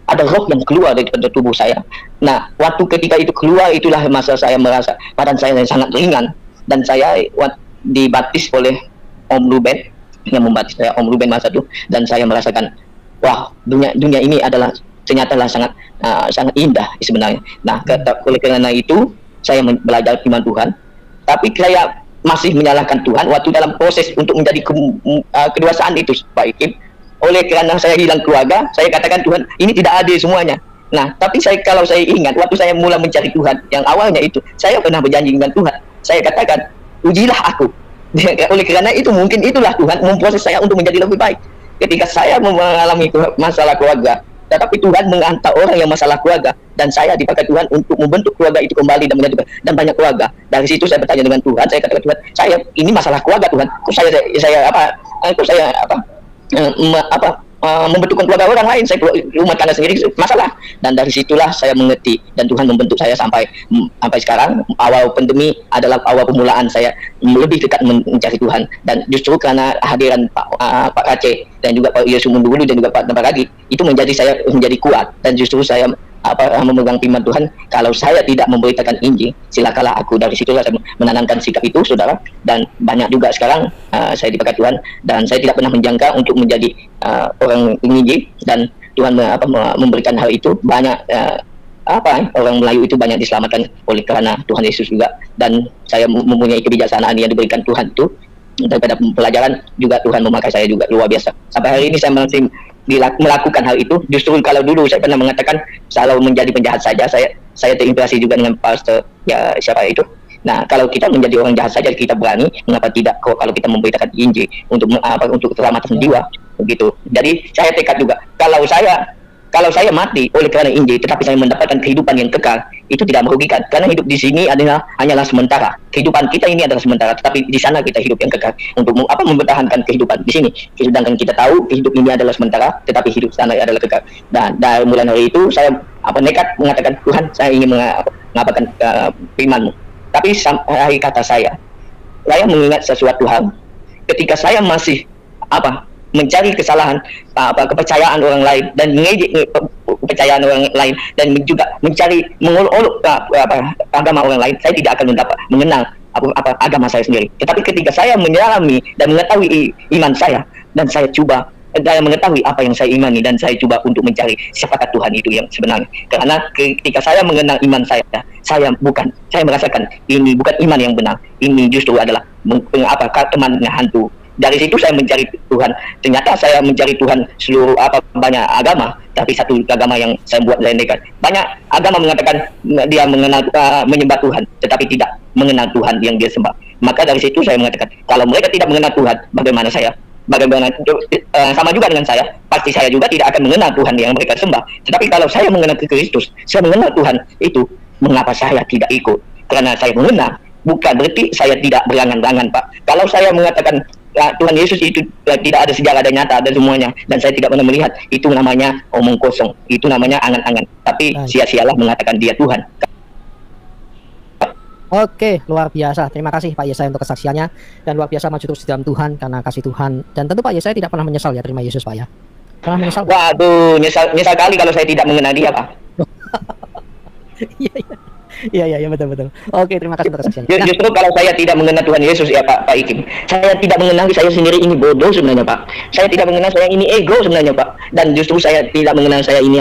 ada roh yang keluar dari tubuh saya. Nah, waktu ketika itu keluar, itulah masa saya merasa badan saya sangat ringan, dan saya dibaptis oleh Om Ruben yang membaptis saya, Om Ruben masa itu, dan saya merasakan wah, dunia ini ternyata sangat indah sebenarnya. Nah, oleh karena itu saya belajar firman Tuhan, tapi saya masih menyalahkan Tuhan waktu dalam proses untuk menjadi kedewasaan itu, Pak Ikim. Oleh karena saya hilang keluarga, saya katakan Tuhan, ini tidak adil semuanya. Nah, tapi kalau saya ingat waktu saya mulai mencari Tuhan, yang awalnya itu saya pernah berjanji dengan Tuhan. Saya katakan, ujilah aku. Oleh karena itu mungkin itulah Tuhan memproses saya untuk menjadi lebih baik. Ketika saya mengalami masalah keluarga, tetapi Tuhan menghantar orang yang masalah keluarga, dan saya dipakai Tuhan untuk membentuk keluarga itu kembali dan banyak keluarga. Dari situ saya bertanya dengan Tuhan, saya katakan Tuhan, saya ini masalah keluarga Tuhan, membentukkan keluarga orang lain, saya rumah tangga sendiri masalah. Dan dari situlah saya mengerti, dan Tuhan membentuk saya sampai sekarang. Awal pandemi adalah awal permulaan saya lebih dekat mencari Tuhan, dan justru karena hadiran Pak Aceh dan juga Pak Yesus Mundulu dan juga Pak Nabaragi itu saya menjadi kuat, dan justru saya memegang firman Tuhan, kalau saya tidak memberitakan Injil, silakanlah aku. Dari situ saya menanamkan sikap itu, saudara, dan banyak juga sekarang saya dipakai Tuhan, dan saya tidak pernah menjangka untuk menjadi orang Injil, dan Tuhan memberikan hal itu. Banyak orang Melayu itu banyak diselamatkan oleh karena Tuhan Yesus juga, dan saya mempunyai kebijaksanaan yang diberikan Tuhan itu. Daripada pelajaran juga Tuhan memakai saya juga luar biasa. Sampai hari ini saya masih melakukan hal itu. Justru kalau dulu saya pernah mengatakan kalau menjadi penjahat saja, saya terinspirasi juga dengan pastor ya siapa itu. Nah, kalau kita menjadi orang jahat saja kita berani, mengapa tidak kalau kita memberitakan Injil untuk keselamatan jiwa begitu. Jadi saya tekad juga kalau saya mati oleh karena Injil, tetapi saya mendapatkan kehidupan yang kekal, itu tidak merugikan. Karena hidup di sini hanyalah sementara. Kehidupan kita ini adalah sementara, tetapi di sana kita hidup yang kekal untuk mempertahankan kehidupan di sini. Sedangkan kita tahu hidup ini adalah sementara, tetapi hidup sana adalah kekal. Dan dari mulai hari itu saya nekat mengatakan, Tuhan, saya ingin mengabarkan firman-Mu. Tapi hari kata saya mengingat sesuatu hal. Ketika saya masih mencari kesalahan, kepercayaan orang lain, dan mengejek kepercayaan orang lain, dan juga mencari mengolok-olok agama orang lain, saya tidak akan mengenal agama saya sendiri. Tetapi ketika saya menyelami dan mengetahui iman saya, dan saya coba mengetahui apa yang saya imani, dan saya coba untuk mencari siapakah Tuhan itu yang sebenarnya. Karena ketika saya mengenal iman saya merasakan ini bukan iman yang benar, ini justru adalah teman hantu. Dari situ saya mencari Tuhan. Ternyata saya mencari Tuhan seluruh banyak agama, tapi satu agama yang saya buat saya nekat. Banyak agama mengatakan dia menyembah Tuhan, tetapi tidak mengenal Tuhan yang dia sembah. Maka dari situ saya mengatakan, kalau mereka tidak mengenal Tuhan, bagaimana saya? Sama juga dengan saya, pasti saya juga tidak akan mengenal Tuhan yang mereka sembah. Tetapi kalau saya mengenal Kristus, saya mengenal Tuhan itu, mengapa saya tidak ikut? Karena saya mengenal, bukan berarti saya tidak berangan-angan, Pak. Kalau saya mengatakan Tuhan Yesus itu tidak ada sejarah dan nyata ada semuanya, dan saya tidak pernah melihat, itu namanya omong kosong, itu namanya angan-angan. Tapi sia-sialah mengatakan dia Tuhan. Oke, luar biasa. Terima kasih Pak Yesaya untuk kesaksiannya, dan luar biasa maju terus di dalam Tuhan karena kasih Tuhan. Dan tentu Pak Yesaya tidak pernah menyesal ya terima Yesus, Pak ya. Pernah menyesal? Waduh, nyesal kali kalau saya tidak mengenal dia, Pak. Iya betul. Oke, terima kasih untuk kesaksiannya. Justru kalau saya tidak mengenal Tuhan Yesus ya Pak Ikim, saya tidak mengenal saya sendiri ini bodoh sebenarnya, Pak. Saya tidak mengenal saya ini ego sebenarnya, Pak. Dan justru saya tidak mengenal saya ini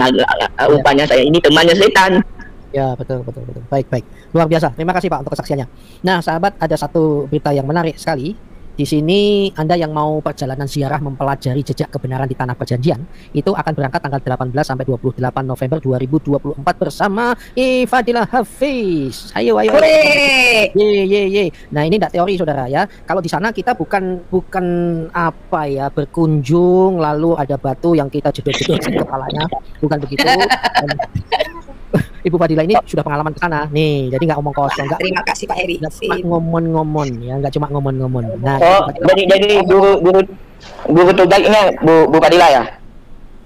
rupanya saya ini temannya setan. Ya, betul, betul, betul. Baik, baik. Luar biasa. Terima kasih Pak untuk kesaksiannya. Nah, sahabat, ada satu berita yang menarik sekali. Di sini Anda yang mau perjalanan ziarah mempelajari jejak kebenaran di Tanah Perjanjian, itu akan berangkat tanggal 18 sampai 28 November 2024 bersama Ifadilah Hafiz. Ayo, ayo. Hore! Ye. Nah, ini tidak teori saudara ya. Kalau di sana kita bukan apa ya, berkunjung lalu ada batu yang kita jedor-jedor di kepalanya, bukan begitu. Dan Ibu Fadila ini sudah pengalaman ke sana nih, jadi nggak omong kosong, nggak Terima kasih Pak Heri. nggak cuma ngomong-ngomong ya, nggak cuma ngomong-ngomong. Nah, Oh, jadi guru tugasnya Bu Fadila ya?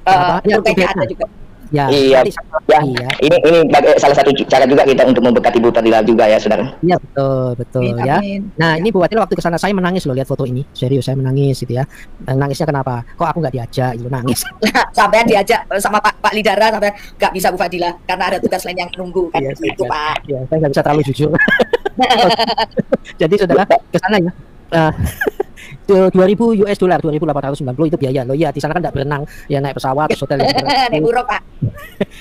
Kenapa? Ya, Rupanya betul. ada juga. ya, Iya, nanti ya. iya, Ini salah satu cara juga kita untuk memberkati Bu Fadila juga ya, saudara. iya betul, betul Amin, ya. amin. Nah, ini Bu Fadila waktu ke sana saya menangis loh lihat foto ini, serius saya menangis gitu ya. Nangisnya kenapa? Kok aku nggak diajak gitu nangis? Sampean diajak sama Pak Lidara sampai nggak bisa Bu Fadila karena ada tugas lain yang nunggu kan Iya, gitu Pak. Ya, saya nggak bisa terlalu jujur. Jadi saudara ke sana ya. 2000 US dollar 2.890 itu biaya loh ya, di sana kan tidak berenang ya, naik pesawat terus hotel yang Naik buruk Pak.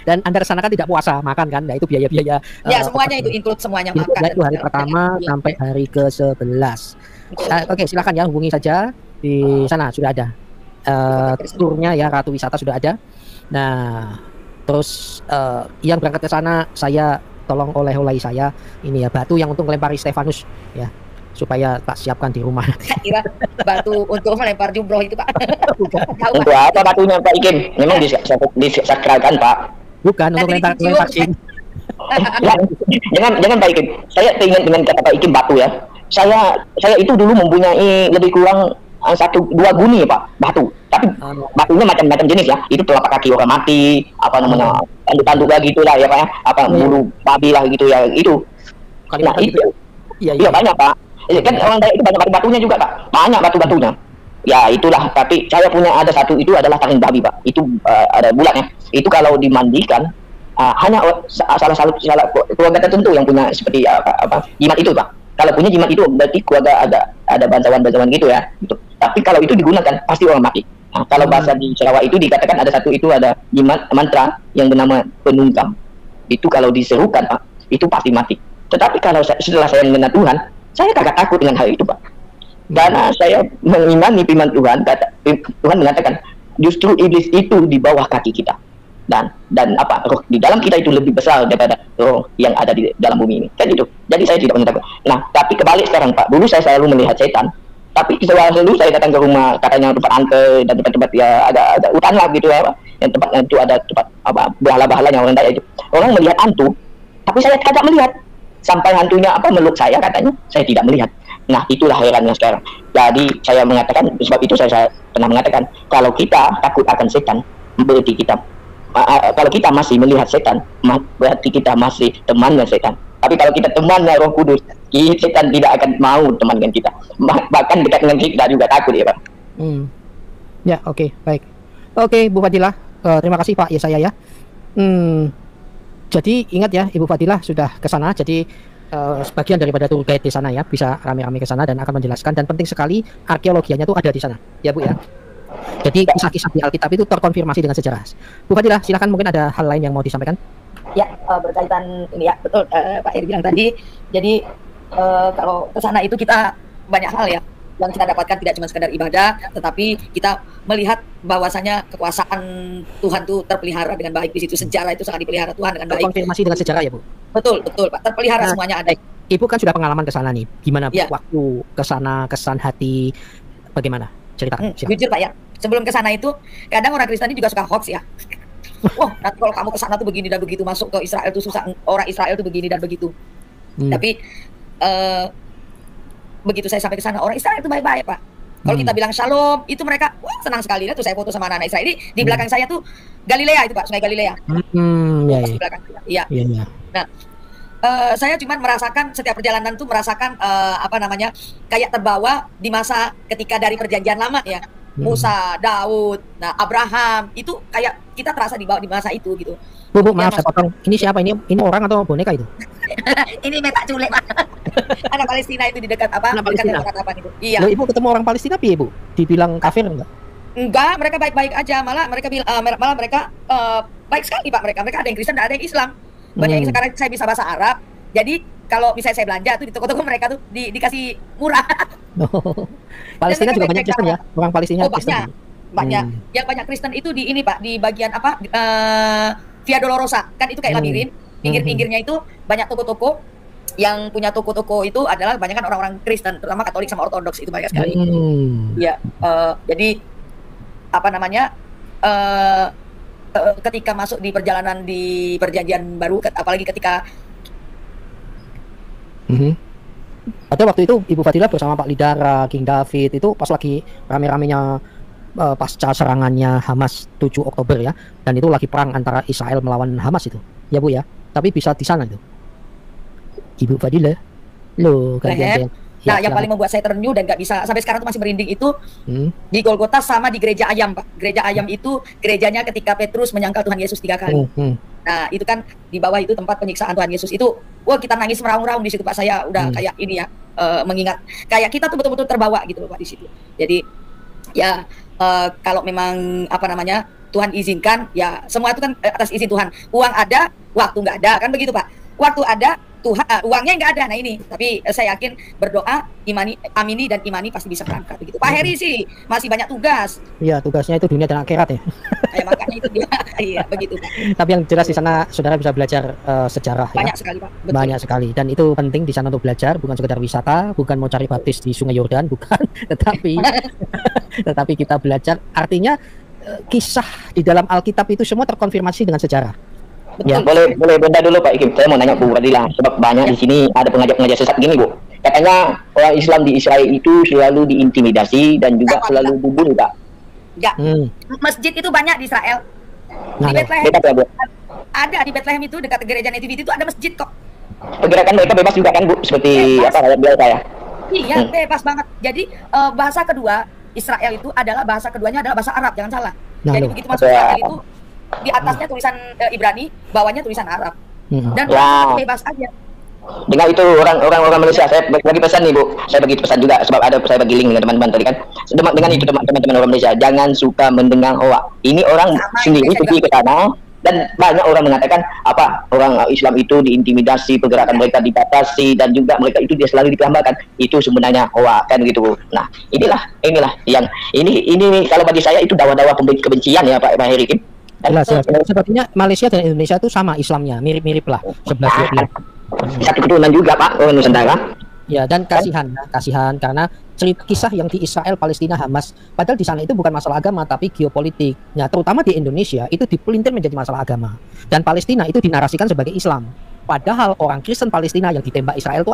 dan Anda ke sana kan tidak puasa makan kan, nah itu biaya-biaya Ya semuanya itu include semuanya itu makan. itu hari pertama sampai hari ke-11. Oke, silakan ya hubungi saja di sana sudah ada turnya ya, Ratu Wisata sudah ada. Nah, terus yang berangkat ke sana saya tolong oleh-oleh saya ini ya, batu yang untuk melempari Stefanus ya, supaya tak siapkan di rumah. Kira batu untuk melempar jumroh itu Pak. Tahu Untuk Pak. apa batunya Pak Ikin? Memang disakralkan Pak. Bukan untuk Nanti melempar dicium. sing. Ya, jangan Pak Ikin. Saya teringat dengan kata Pak Ikin batu ya. Saya itu dulu mempunyai lebih kurang 1-2 guni ya Pak, batu. Tapi batunya macam-macam jenis ya. Itu telapak kaki orang mati, apa namanya, tanduk-tanduk lah gitu lah ya Pak ya. Apa bulu babi lah gitu ya. Itu. Nah, Kalimantan itu. gitu. Iya, Iya banyak Pak. Kan orang Dayak itu banyak batu-batunya juga Pak. Banyak batu-batunya. Ya itulah. Tapi saya punya ada satu itu adalah taring babi Pak. Itu ada bulatnya. Itu kalau dimandikan hanya salah keluarga tertentu yang punya seperti apa jimat itu Pak. Kalau punya jimat itu berarti keluarga ada bantawan-bantawan gitu ya. Gitu. Tapi kalau itu digunakan pasti orang mati. Nah, kalau bahasa di Sarawak itu dikatakan ada satu itu ada jimat mantra yang bernama penungkam. Itu kalau diserukan Pak, itu pasti mati. Tetapi kalau setelah saya mengenal Tuhan, saya kagak takut dengan hal itu Pak. Karena saya mengimani firman Tuhan, Tuhan mengatakan justru iblis itu di bawah kaki kita. Dan apa roh di dalam kita itu lebih besar daripada roh yang ada di dalam bumi ini. Kan itu. Jadi saya tidak pernah takut. Nah, tapi kebalik sekarang Pak. Dulu saya selalu melihat setan. Tapi selalu saya datang ke rumah katanya tempat angke dan tempat-tempat ya ada hutan lah gitu ya Pak. Yang tempatnya itu ada tempat apa bahala-bahalanya orang Dayak itu. Orang melihat hantu, tapi saya tidak melihat. Sampai hantunya meluk saya katanya, saya tidak melihat. Nah, itulah herannya sekarang. Jadi saya mengatakan, sebab itu saya pernah mengatakan, kalau kita takut akan setan, berarti kita kalau kita masih melihat setan, berarti kita masih temannya setan. Tapi kalau kita temannya Roh Kudus, setan tidak akan mau teman dengan kita. Bahkan dekat dengan kita juga takut ya Pak. Ya, oke, baik. Oke, Bu Fadilah, terima kasih Pak Yesaya ya. Jadi ingat ya, Ibu Fadilah sudah ke sana, jadi sebagian daripada tour guide di sana ya, bisa rame-rame ke sana dan akan menjelaskan, dan penting sekali arkeologianya tuh ada di sana, ya Bu ya. Jadi kisah-kisah di Alkitab itu terkonfirmasi dengan sejarah. Bu Fadilah, silakan, mungkin ada hal lain yang mau disampaikan. Ya, berkaitan ini ya, betul Pak Heri bilang tadi. Jadi kalau ke sana itu kita banyak hal ya yang kita dapatkan, tidak cuma sekedar ibadah, tetapi kita melihat bahwasanya kekuasaan Tuhan itu terpelihara dengan baik di situ, sejarah itu sangat dipelihara Tuhan dengan baik. Terkonfirmasi dengan sejarah ya Bu. Betul Pak, terpelihara Nah, semuanya ada. Ibu kan sudah pengalaman ke sana nih. Gimana Bu, Ya. waktu ke sana, kesan hati bagaimana? Ceritakan. Silakan. Jujur Pak ya, sebelum ke sana itu kadang orang Kristen juga suka hoax ya. Wah, nanti kalau kamu ke sana tuh begini dan begitu, masuk ke Israel tuh susah, orang Israel tuh begini dan begitu. Tapi begitu saya sampai ke sana, orang Israel itu baik-baik Pak. Kalau kita bilang shalom, itu mereka wah senang sekali. Tuh saya foto sama anak-anak Israel. Ini di belakang saya tuh Galilea itu Pak, Sungai Galilea. Ya, Di belakang saya. Iya. ya. Nah, saya cuma merasakan setiap perjalanan tuh merasakan apa namanya, kayak terbawa di masa ketika dari perjanjian lama ya. Musa, Daud, nah Abraham, itu kayak kita terasa dibawa di masa itu gitu. Bu, Ya, maaf saya potong. Ini siapa ini? Ini orang atau boneka itu? Ini metak culek Pak. Anak Palestina itu di dekat apa? Anak Dekat Palestina? dekat apa itu? Iya. Loh, Ibu ketemu orang Palestina piye, Bu? Dibilang kafir enggak? Enggak, mereka baik-baik aja. Malah mereka baik sekali Pak mereka. Mereka ada yang Kristen, ada yang Islam. Banyak yang sekarang saya bisa bahasa Arab. Jadi kalau misalnya saya belanja tuh di toko-toko mereka tuh dikasih murah. Palestina Dan juga mereka banyak Kristen ya, orang Palestina Oh, Kristen. banyak. Yang banyak Kristen itu di ini Pak, di bagian apa? Via Dolorosa. Kan itu kayak labirin. Pinggir-pinggirnya itu banyak toko-toko. Yang punya toko-toko itu adalah banyak kan orang-orang Kristen, terutama Katolik sama Ortodoks itu banyak sekali. Ya, jadi apa namanya? Ketika masuk di perjalanan di perjanjian baru, apalagi ketika Atau waktu itu Ibu Fadila bersama Pak Lidara, King David itu pas lagi rame-ramenya pasca serangannya Hamas 7 Oktober ya, dan itu lagi perang antara Israel melawan Hamas itu, ya Bu ya. Tapi bisa di sana itu, Ibu Fadila, loh gantian. Nah, yang paling membuat saya terenyuh dan nggak bisa sampai sekarang tuh masih merinding itu di Golgota sama di Gereja Ayam, Pak. Gereja Ayam itu gerejanya ketika Petrus menyangkal Tuhan Yesus 3 kali. Nah, itu kan di bawah itu tempat penyiksaan Tuhan Yesus itu. Wah, kita nangis meraung-raung di situ, Pak. Saya udah kayak ini ya, mengingat kayak kita tuh betul-betul terbawa gitu loh, Pak, di situ. Jadi ya kalau memang apa namanya Tuhan izinkan, ya semua itu kan atas izin Tuhan. Uang ada, waktu nggak ada, kan begitu, Pak. Waktu ada, Tuhan uangnya nggak ada. Nah ini, tapi saya yakin berdoa, amini dan imani pasti bisa berangkat begitu. Pak Heri sih masih banyak tugas. Iya, tugasnya itu dunia dan akhirat ya. Kayak makanya itu dia, iya begitu, Pak. Tapi yang jelas di sana saudara bisa belajar sejarah. Banyak Ya. sekali, Pak. Betul. Banyak sekali, dan itu penting di sana untuk belajar, bukan sekedar wisata, bukan mau cari baptis di Sungai Yordan, bukan, tetapi kita belajar. Artinya kisah di dalam Alkitab itu semua terkonfirmasi dengan sejarah. Ya, boleh bentar dulu Pak Ikim. Saya mau nanya Bu Fadila, sebab banyak di sini ada pengajar-pengajar sesat gini Bu. Katanya orang Islam di Israel itu selalu diintimidasi dan juga selalu dibunuh Pak. Ya, masjid itu banyak di Israel. Nah, Di Bethlehem Bebas ya Bu. ada, di Bethlehem itu dekat gereja Nativity itu ada masjid kok. Pergerakan mereka bebas juga kan Bu, seperti Bebas. apa rakyat biasa ya. Iya, bebas banget. Jadi bahasa kedua Israel itu adalah bahasa keduanya adalah bahasa Arab, jangan salah. Nah, Jadi loh. begitu masuk Israel itu di atasnya tulisan Ibrani, bawahnya tulisan Arab. Dan Ya. bebas aja. Dengan itu orang Malaysia, saya bagi pesan nih Bu, saya bagi pesan juga sebab ada saya bagi link dengan teman-teman tadi kan. Dengan itu teman-teman orang Malaysia, jangan suka mendengar hoak. Ini orang Sama, sendiri saya pergi ke sana dan banyak orang mengatakan apa orang Islam itu diintimidasi, pergerakan mereka dibatasi dan juga mereka itu dia selalu digambarkan itu sebenarnya hoak kan gitu Bu. Nah inilah yang ini kalau bagi saya itu dawa-dawa kebencian ya Pak Heri Kim. jelas. Sepertinya Malaysia dan Indonesia itu sama Islamnya, mirip-mirip lah, 11-12. Satu keturunan juga Pak, orang Nusantara. Ya, dan kasihan karena kisah yang di Israel, Palestina, Hamas, padahal di sana itu bukan masalah agama tapi geopolitik. Nah, terutama di Indonesia itu dipelintir menjadi masalah agama, dan Palestina itu dinarasikan sebagai Islam. Padahal orang Kristen Palestina yang ditembak Israel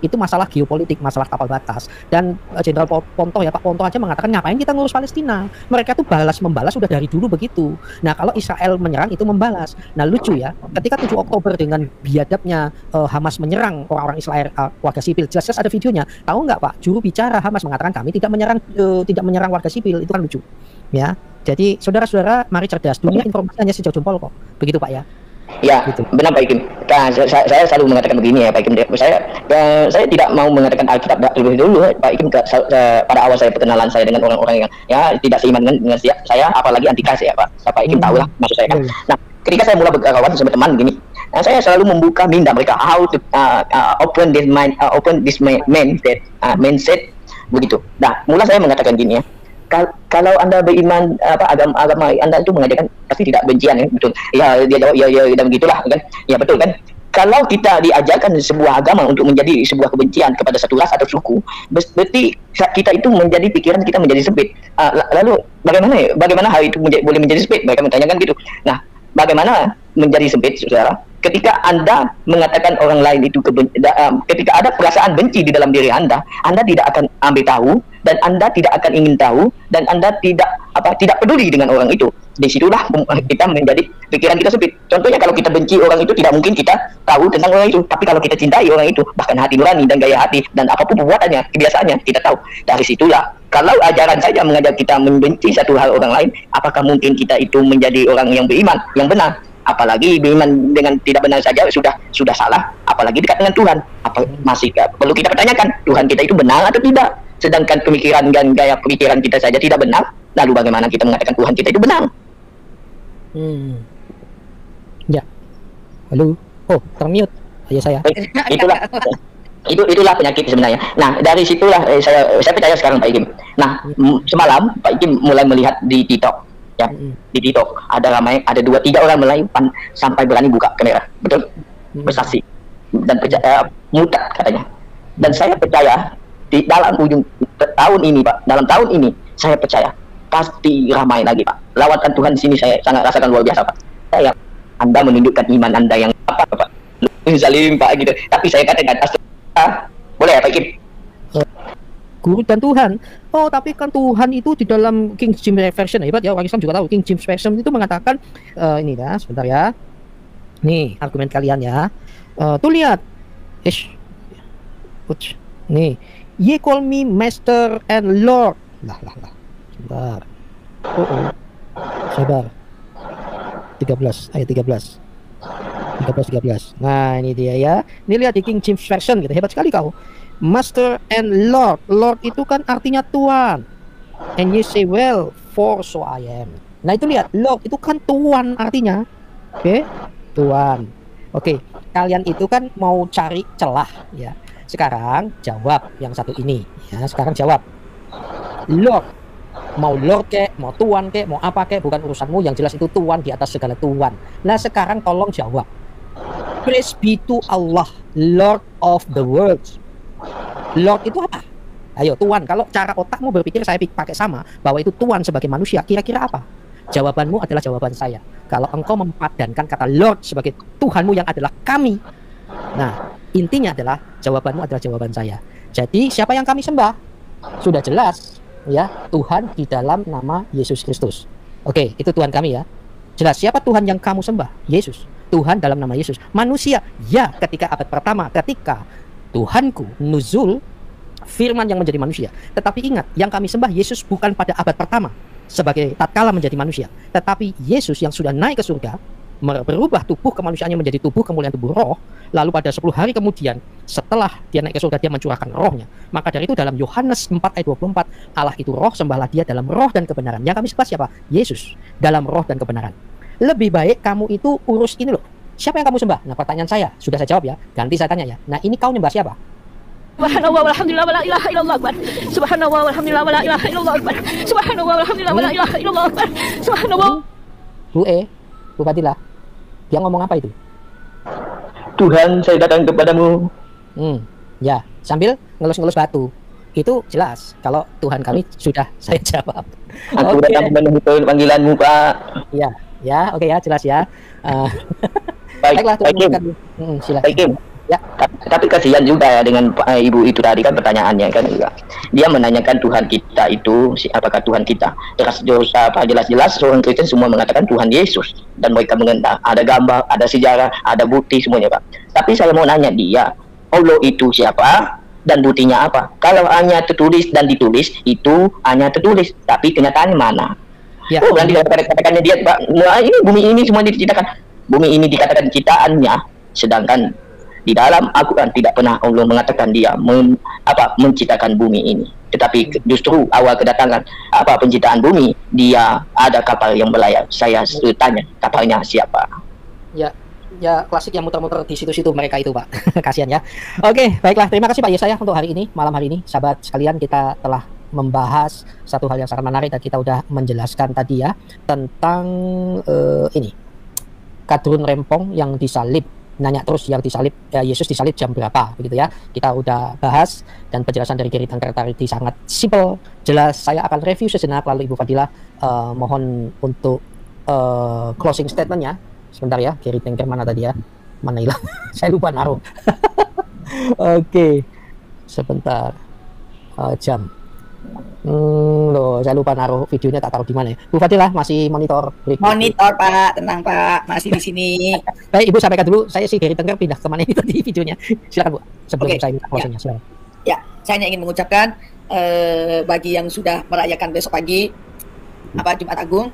itu masalah geopolitik, masalah tapal batas. Dan Jenderal Ponto ya, Pak Ponto aja mengatakan ngapain kita ngurus Palestina? Mereka tuh membalas sudah dari dulu begitu. Nah, kalau Israel menyerang itu membalas. Nah, lucu ya, ketika 7 Oktober dengan biadabnya Hamas menyerang orang-orang Israel, warga sipil, jelas-jelas ada videonya. Tahu nggak Pak, juru bicara Hamas mengatakan kami tidak menyerang warga sipil, itu kan lucu. Ya, jadi saudara-saudara mari cerdas, dunia informasi hanya sejauh jempol kok. Begitu Pak ya. Ya, Gitu. benar Pak Ikim. Nah, saya selalu mengatakan begini ya Pak Ikim. Saya tidak mau mengatakan Alkitab terlebih dulu Pak Ikim. Pada awal saya perkenalan saya dengan orang-orang yang ya tidak seiman dengan saya, apalagi anti ya Pak Ikim tahu lah maksud saya kan. Nah, ketika saya mulai berkawan sama teman gini, saya selalu membuka minda mereka how to open this mindset begitu. Nah, mulai saya mengatakan gini ya. Kalau Anda beriman agama Anda itu mengajarkan pasti tidak bencian ya, betul. Ya dia jawab ya dan begitulah kan. Ya betul kan. Kalau kita diajarkan sebuah agama untuk menjadi sebuah kebencian kepada satu ras atau suku, berarti kita itu menjadi pikiran kita menjadi sempit. Lalu bagaimana hal itu boleh menjadi sempit? Mereka bertanyakan gitu. Nah, bagaimana menjadi sempit, saudara? Ketika Anda mengatakan orang lain itu ketika ada perasaan benci di dalam diri Anda tidak akan ambil tahu dan Anda tidak akan ingin tahu dan Anda tidak peduli dengan orang itu. Disitulah kita menjadi pikiran kita sempit. Contohnya kalau kita benci orang itu tidak mungkin kita tahu tentang orang itu. Tapi kalau kita cintai orang itu, bahkan hati nurani dan gaya hati dan apapun perbuatannya, kebiasaannya kita tahu. Dari situlah kalau ajaran saja mengajak kita membenci satu hal orang lain, apakah mungkin kita itu menjadi orang yang beriman, yang benar? Apalagi beriman dengan tidak benar saja sudah salah, apalagi dekat dengan Tuhan. Masih perlu kita pertanyakan Tuhan kita itu benar atau tidak? Sedangkan pemikiran dan gaya pemikiran kita saja tidak benar, lalu bagaimana kita mengatakan Tuhan kita itu benar? Ya. Halo. Oh, termute ayah saya. Itulah itulah penyakit sebenarnya. Nah, dari situlah saya percaya sekarang Pak Ikim. Nah, semalam Pak Ikim mulai melihat di TikTok ya. Di TikTok ada ramai, ada 2-3 orang Melayu sampai berani buka kamera. Betul? Bersaksi dan percaya mudah katanya. Dan saya percaya di dalam ujung tahun ini Pak, dalam tahun ini saya percaya pasti ramai lagi Pak. Lawatan Tuhan di sini saya sangat rasakan luar biasa Pak. Saya Anda menunjukkan iman Anda yang apa Pak? Salim Pak gitu. Tapi saya katakan boleh ya Pak Ikim? Guru dan Tuhan. Oh, tapi kan Tuhan itu di dalam King James Version hebat ya, orang Islam juga tahu. King James Version itu mengatakan ini ya, sebentar ya. Nih, argumen kalian ya. Tuh lihat. Nih, ye call me master and lord. Lah. Sebentar. Sabar. 13 ayat 13. 13. Nah, ini dia ya. Ini lihat di King James Version gitu. Hebat sekali kau. Master and Lord. Lord itu kan artinya Tuan. And you say, well, for so I am. Nah, itu lihat. Lord itu kan Tuan artinya. Oke? Tuan. Oke. Kalian itu kan mau cari celah ya. Sekarang jawab yang satu ini. Ya, sekarang jawab. Lord. Mau Lord kek, mau Tuan kek, mau apa kek, bukan urusanmu. Yang jelas itu Tuan di atas segala Tuan. Nah, sekarang tolong jawab. Praise be to Allah, Lord of the world. Lord itu apa? Ayo Tuan, kalau cara otakmu berpikir saya pakai sama, bahwa itu Tuan sebagai manusia, kira-kira apa? Jawabanmu adalah jawaban saya. Kalau engkau memadankan kata Lord sebagai Tuhanmu yang adalah kami, nah intinya adalah jawabanmu adalah jawaban saya. Jadi siapa yang kami sembah? Sudah jelas ya, Tuhan di dalam nama Yesus Kristus. Oke, itu Tuhan kami ya. Jelas siapa Tuhan yang kamu sembah? Yesus. Tuhan dalam nama Yesus. Manusia, ya, ketika abad pertama, ketika Tuhanku nuzul, firman yang menjadi manusia. Tetapi ingat, yang kami sembah Yesus bukan pada abad pertama sebagai tatkala menjadi manusia, tetapi Yesus yang sudah naik ke surga, berubah tubuh kemanusiaannya menjadi tubuh kemuliaan tubuh roh. Lalu pada 10 hari kemudian setelah dia naik ke surga, dia mencurahkan rohnya. Maka dari itu dalam Yohanes 4 ayat 24, Allah itu roh, sembahlah dia dalam roh dan kebenaran. Yang kami sembah siapa? Yesus dalam roh dan kebenaran. Lebih baik kamu itu urus ini loh. Siapa yang kamu sembah? Nah, pertanyaan saya sudah saya jawab ya. Ganti saya tanya ya. Nah, ini kau nyembah siapa? Subhanallah walhamdulillah wala ilaha illallah akbar. Subhanallah walhamdulillah wala ilaha illallah akbar. Subhanallah walhamdulillah wala ilaha illallah akbar. Subhanallah. Bu Fadilah. Dia ngomong apa itu? Tuhan, saya datang kepadamu. Ya, sambil ngelus-ngelus batu. Itu jelas kalau Tuhan kami sudah saya jawab. Aku datang memenuhi panggilanmu, Pak. Ya, oke ya, jelas ya. Baiklah, Tuhan. Silakan. Baik, Kim. Ya, tapi kasihan juga ya dengan ibu itu tadi kan pertanyaannya kan juga. Dia menanyakan Tuhan kita itu apakah Tuhan kita? Jelas-jelas orang Kristen semua mengatakan Tuhan Yesus dan mereka mengenal ada gambar, ada sejarah, ada bukti semuanya Pak. Tapi saya mau nanya dia, Allah itu siapa dan buktinya apa? Kalau hanya tertulis dan ditulis itu hanya tertulis, tapi kenyataannya mana? Ya. Oh, nanti katakannya dia Pak, nah, ini bumi ini semua diceritakan. Bumi ini dikatakan ciptaannya, sedangkan di dalam Al-Quran tidak pernah Allah mengatakan dia menciptakan bumi ini. Tetapi justru awal kedatangan penciptaan bumi, dia ada kapal yang berlayar. Saya tanya, kapalnya siapa? Ya klasik yang muter-muter di situ-situ mereka itu Pak. Kasihan ya. Oke, baiklah. Terima kasih Pak Yesaya untuk hari ini, malam hari ini. Sahabat sekalian, kita telah membahas satu hal yang sangat menarik dan kita udah menjelaskan tadi ya tentang ini kadrun rempong yang disalib. Nanya terus yang disalib Yesus disalib jam berapa begitu ya. Kita udah bahas dan penjelasan dari Gary Tanker tadi sangat simple, jelas. Saya akan review sejenak lalu Ibu Fadilah mohon untuk closing statementnya. Sebentar ya, Gary Tanker mana tadi ya? Mana hilang? Saya lupa naruh. Oke. Sebentar. Jam. Loh, saya lupa naruh videonya, tak taruh di mana ya. Bu Fadilah masih monitor. Monitor Pak, tenang Pak, masih di sini. Baik, Ibu sampaikan dulu. Saya sih Gary Tanker pindah kemana itu di videonya. Silakan Bu, sebelum saya minta closingnya. Silakan. Ya, saya hanya ingin mengucapkan bagi yang sudah merayakan besok pagi Jumat Agung,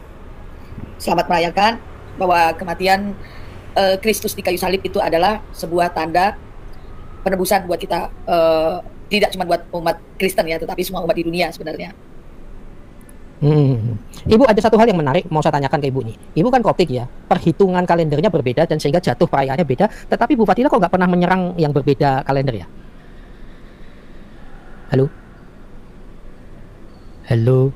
selamat merayakan bahwa kematian Kristus di kayu salib itu adalah sebuah tanda penebusan buat kita. Tidak cuma buat umat Kristen ya, tetapi semua umat di dunia sebenarnya. Ibu, ada satu hal yang menarik mau saya tanyakan ke Ibu nih. Ibu kan Koptik ya, perhitungan kalendernya berbeda dan sehingga jatuh perayaannya beda. Tetapi Bu Fadila kok nggak pernah menyerang yang berbeda kalender ya? Halo? Halo?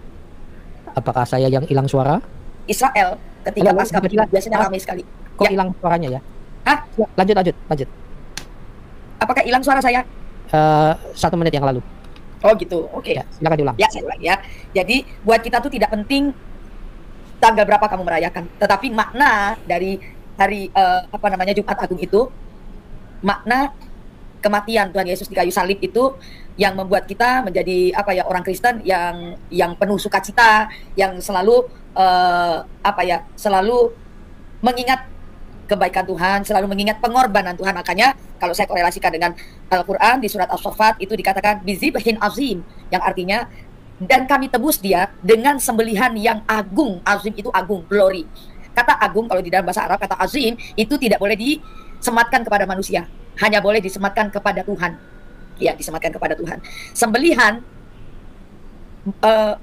Apakah saya yang hilang suara? Israel ketika Halo, pasca Fadila. biasanya ramai sekali. Kok Ya. hilang suaranya ya? Hah? Ya, lanjut. Apakah hilang suara saya? 1 menit yang lalu. Oh gitu, oke. Ya, silakan diulang. Ya, saya ulang ya. Jadi buat kita tuh tidak penting tanggal berapa kamu merayakan, tetapi makna dari hari Jumat Agung itu, makna kematian Tuhan Yesus di kayu salib itu yang membuat kita menjadi orang Kristen yang penuh sukacita, yang selalu selalu mengingat kebaikan Tuhan, selalu mengingat pengorbanan Tuhan. Makanya kalau saya korelasikan dengan Al-Quran di surat As-Saffat itu dikatakan bizibhin azim, yang artinya dan kami tebus dia dengan sembelihan yang agung. Azim itu agung, glory. Kata agung kalau di dalam bahasa Arab, kata azim itu tidak boleh disematkan kepada manusia, hanya boleh disematkan kepada Tuhan. Ya, disematkan kepada Tuhan. Sembelihan,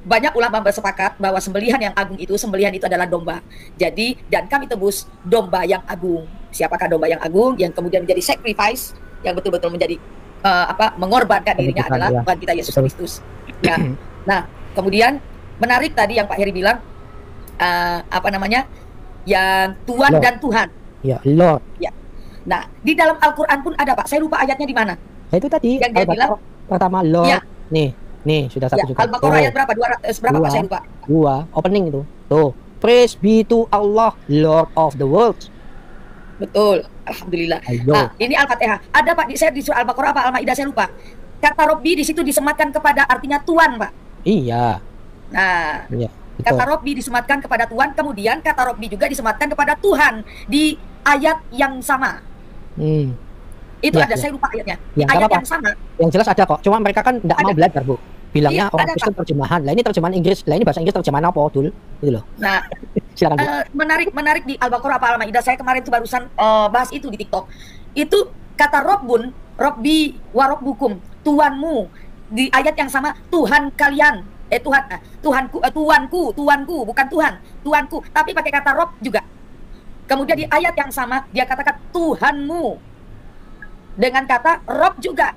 banyak ulama bersepakat bahwa sembelihan yang agung itu, sembelihan itu adalah domba. Jadi, dan kami tebus domba yang agung. Siapakah domba yang agung yang kemudian menjadi sacrifice, yang betul-betul menjadi mengorbankan dirinya Tuhan, adalah ya. Tuhan kita Yesus Kristus. Ya. Nah, kemudian menarik tadi yang Pak Heri bilang, yang Tuhan Lord. dan Tuhan. Ya, Lord. Nah, di dalam Al-Quran pun ada, Pak. Saya lupa ayatnya di mana. Nah, itu tadi Yang dia bilang, pertama Lord. Ya. Nih sudah satu Ya, juga. Al-Baqarah ayat berapa? 200 berapa, Pak? Saya lupa. Dua opening itu. Tuh. Praise be to Allah, Lord of the world. Betul. Alhamdulillah. Ayo. Nah, ini Al-Fatihah. Ada, Pak, saya di surah Al-Baqarah apa Al-Maidah saya lupa. Kata Robbi di situ disematkan kepada artinya Tuhan, Pak. Iya. Nah, Iya. kata Betul. Robbi disematkan kepada Tuhan, kemudian kata Robbi juga disematkan kepada Tuhan di ayat yang sama. Itu Ya, ada, ya. saya lupa ayatnya. Ya, Di nggak ayat apa-apa. yang sama. Yang jelas ada kok. Cuma mereka kan tidak mau Ada. belajar, Bu. Bilangnya Iya, orang ada, Kristen terjemahan. Lah ini terjemahan Inggris. Lah ini bahasa Inggris terjemahan apa, Dul? Gitu loh. Nah, Silakan, Bu. menarik di Al-Baqarah apa Al-Maidah, saya kemarin tuh barusan bahas itu di TikTok. Itu kata Robbun, Robbi warobbukum, Tuhanmu. Di ayat yang sama, Tuhan kalian. Tuanku, bukan Tuhan, Tuanku. Tapi pakai kata Rob juga. Kemudian di ayat yang sama, dia katakan Tuhanmu. Dengan kata Rob juga.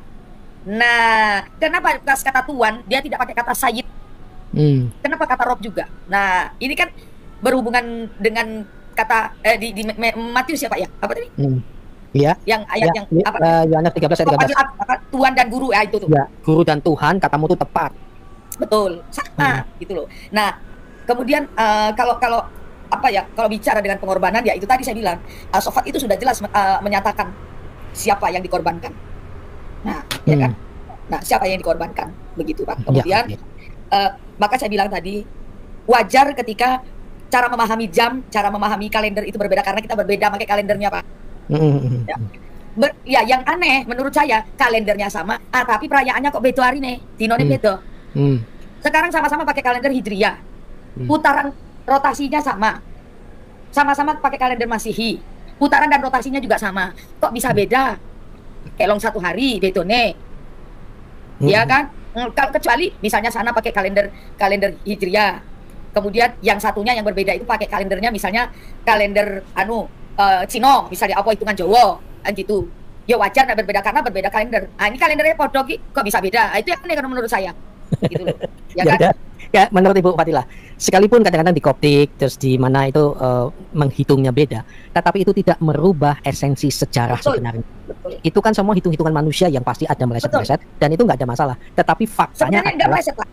Nah, kenapa pas kata Tuhan, dia tidak pakai kata Sayyid? Kenapa kata Rob juga? Nah, ini kan berhubungan dengan kata di Matius ya, Pak ya? Apa tadi? Iya. Yang ayat Ya, yang apa? Yohanes 13 ayat 13. Tuhan dan guru, ya itu tuh. Ya, guru dan Tuhan katamu itu tepat. Betul, sama gitu loh. Nah, kemudian kalau bicara dengan pengorbanan, ya itu tadi saya bilang, Al-Saffat itu sudah jelas menyatakan siapa yang dikorbankan. Nah, ya kan? Nah, siapa yang dikorbankan? Begitu, Pak. Kemudian maka saya bilang tadi, wajar ketika cara memahami jam, cara memahami kalender itu berbeda karena kita berbeda pakai kalendernya, Pak. Ya, yang aneh menurut saya kalendernya sama, tapi perayaannya kok beda hari nih, dinone beda. Sekarang sama-sama pakai kalender Hijriyah, putaran rotasinya sama-sama pakai kalender Masihi, putaran dan rotasinya juga sama, kok bisa beda? Kelong 1 hari bedone, ya kan? Kalau kecuali misalnya sana pakai kalender Hijriyah, kemudian yang satunya yang berbeda itu pakai kalendernya misalnya kalender Cino, misalnya apa hitungan Jawa, kan gitu. Ya wajar nah berbeda karena berbeda kalender. Ini kalendernya podo kok bisa beda. Itu yang aneh kalau menurut saya. Gitu loh. Ya kan? Ya, menurut Ibu Fadila, sekalipun kadang-kadang di Koptik terus di mana itu menghitungnya beda, tetapi itu tidak merubah esensi sejarah sebenarnya. Betul. Itu kan semua hitung-hitungan manusia yang pasti ada meleset-meleset dan itu nggak ada masalah. Tetapi faktanya Sebenarnya nggak adalah meleset, Pak.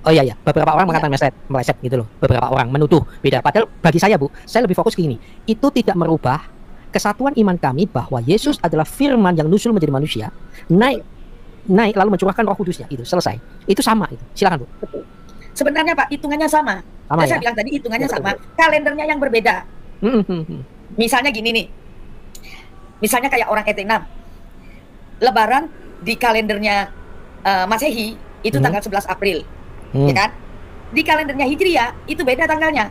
oh iya, beberapa orang mengatakan meleset gitu loh. Beberapa orang menuduh beda. Padahal bagi saya, Bu, saya lebih fokus ke ini. Itu tidak merubah kesatuan iman kami bahwa Yesus adalah firman yang nusul menjadi manusia, naik lalu mencurahkan Roh Kudusnya. Itu selesai. Itu sama itu. Silakan, Bu. Sebenarnya, Pak, hitungannya sama. Saya bilang tadi hitungannya sama. Kalendernya yang berbeda. Misalnya gini nih. Misalnya kayak orang ET6. Lebaran di kalendernya Masehi itu tanggal 11 April. Ya kan? Di kalendernya Hijriyah itu beda tanggalnya.